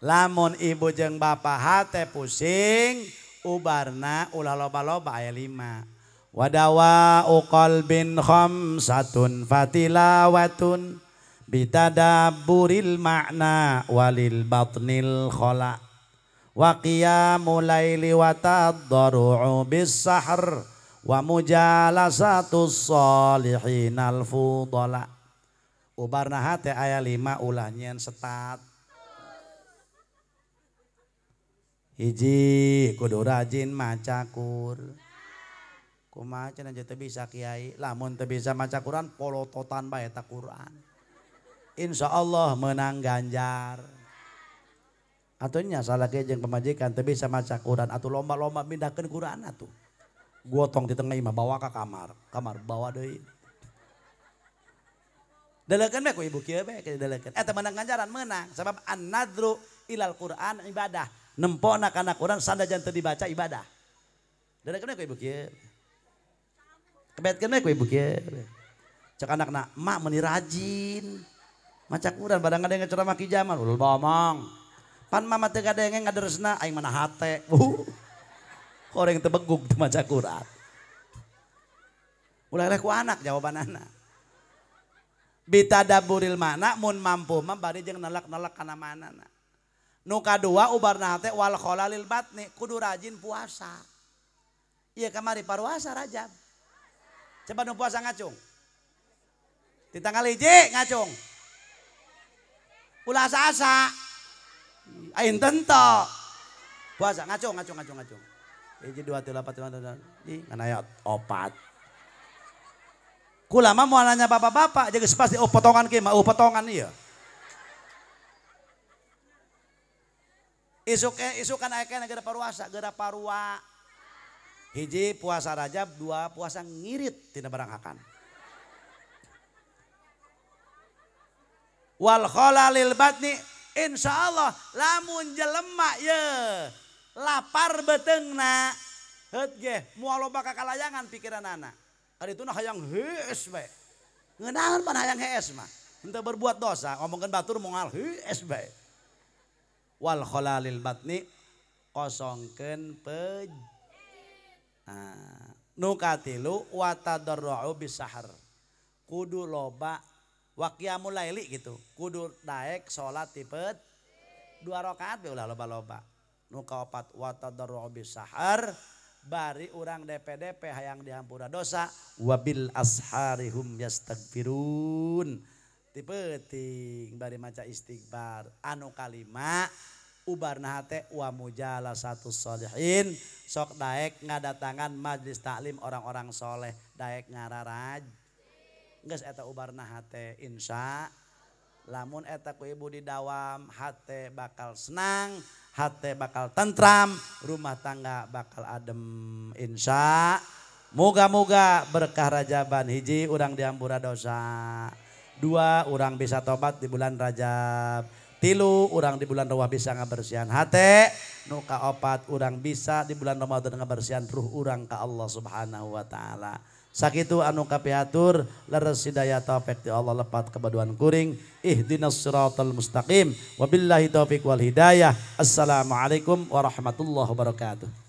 Lamun ibu jeung bapak hate pusing, ubarna ulah loba-loba aya 5. Wadawa qalbin khamsatun fatilawatun bitadabburil makna walil batnil khala wa qiyamul laili wa tadarru'u bis sahr wa mujalasatus sholihinal fudala. Ubarna hate aya 5 ulah nyeun setat. Hiji kudu rajin maca Qur'an. Kumaha cenah teu bisa kiai, lamun teu bisa maca Qur'an polototan bae eta Qur'an. Insyaallah menang ganjar. Atunya salaki jeung pamajikan teu bisa maca Qur'an atuh lomba-lomba mindahkeun Qur'an atuh. Gotong di tengah imah bawa ke kamar bawa deui. Dalekeun we ku ibu kieu we dalekeun. Eta menang ganjaran menang sabab an-nadru ilal Qur'an ibadah. Nempona kana Qur'an sandajan teu dibaca ibadah. Dalekeun we ku ibu kieu. Kebetkeun we ku ibu kieu. Cek anakna, mak meuni rajin maca Qur'an barang ngadenge ceramah Ki Jamal ulul bomong. Pan mama teu gadenge ngaderesna aing mana hate. Orang teu begug teu maca Qur'an. Ulah ku anak jawabanana. Bitadabburil makna mun mampu mah bari jeung nelak-nelak kana manana. Nu kadua ubarna teh wal kholalil batni kudu rajin puasa. Ieu kamari paruasa Rajab. Coba nu puasa ngacung. Di tanggal 1 ngacung. Ulah asa-asa. Ain tento. Puasa ngacung. 1 2 3 4 5 ngana aya 4. Kula mah moal nanya bapak-bapak jeung geus pasti potongan kieu mah potongan ieu. Isukan aya kana geura parua. Hiji puasa Rajab, 2 puasa ngirit tina barang hakan. Wal kholalil batni insyaallah lamun jelema ye lapar beteungna heut ge moal loba kakalayangan pikiranana. Karituna hayang hees bae. Ngeunaheun pan hayang hees mah. Henteu berbuat dosa, ngomongkeun batur moal hees bae. Wal kholalil batni kosongkeun pej. Nu katilu wa tadarru'u bisahar. Kudu loba wa qiyamul laili gitu. Kudu daek salat tipet 2 rakaat we ulah loba-loba. Nu kaopat wa tadarru'u bisahar bari urang DP-DP hayang dihampura dosa wabil asharihum yastaghfirun. Ti peuting bari maca istighfar. Anu kalima ubarna hate wa mujalasatus sholihin sok daek ngadatangan majlis taklim orang-orang soleh daek ngararaj geus eta ubarna hate insya lamun eta ku ibu didawam hate bakal senang hate bakal tentram rumah tangga bakal adem insya moga-moga berkah Rajaban hiji urang diampura dosa 2 urang bisa tobat di bulan Rajab 3 urang di bulan Rawah bisa ngabersihan hate nu kaopat urang bisa di bulan Ramadan ngabersihan ruh urang ka Allah Subhanahu wa taala. Sakitu anu kapiatur leres hidayah taufik ti Allah lepat kebaduan kuring ihdinas siratal mustaqim wabillahi taufik wal hidayah. Assalamualaikum warahmatullahi wabarakatuh.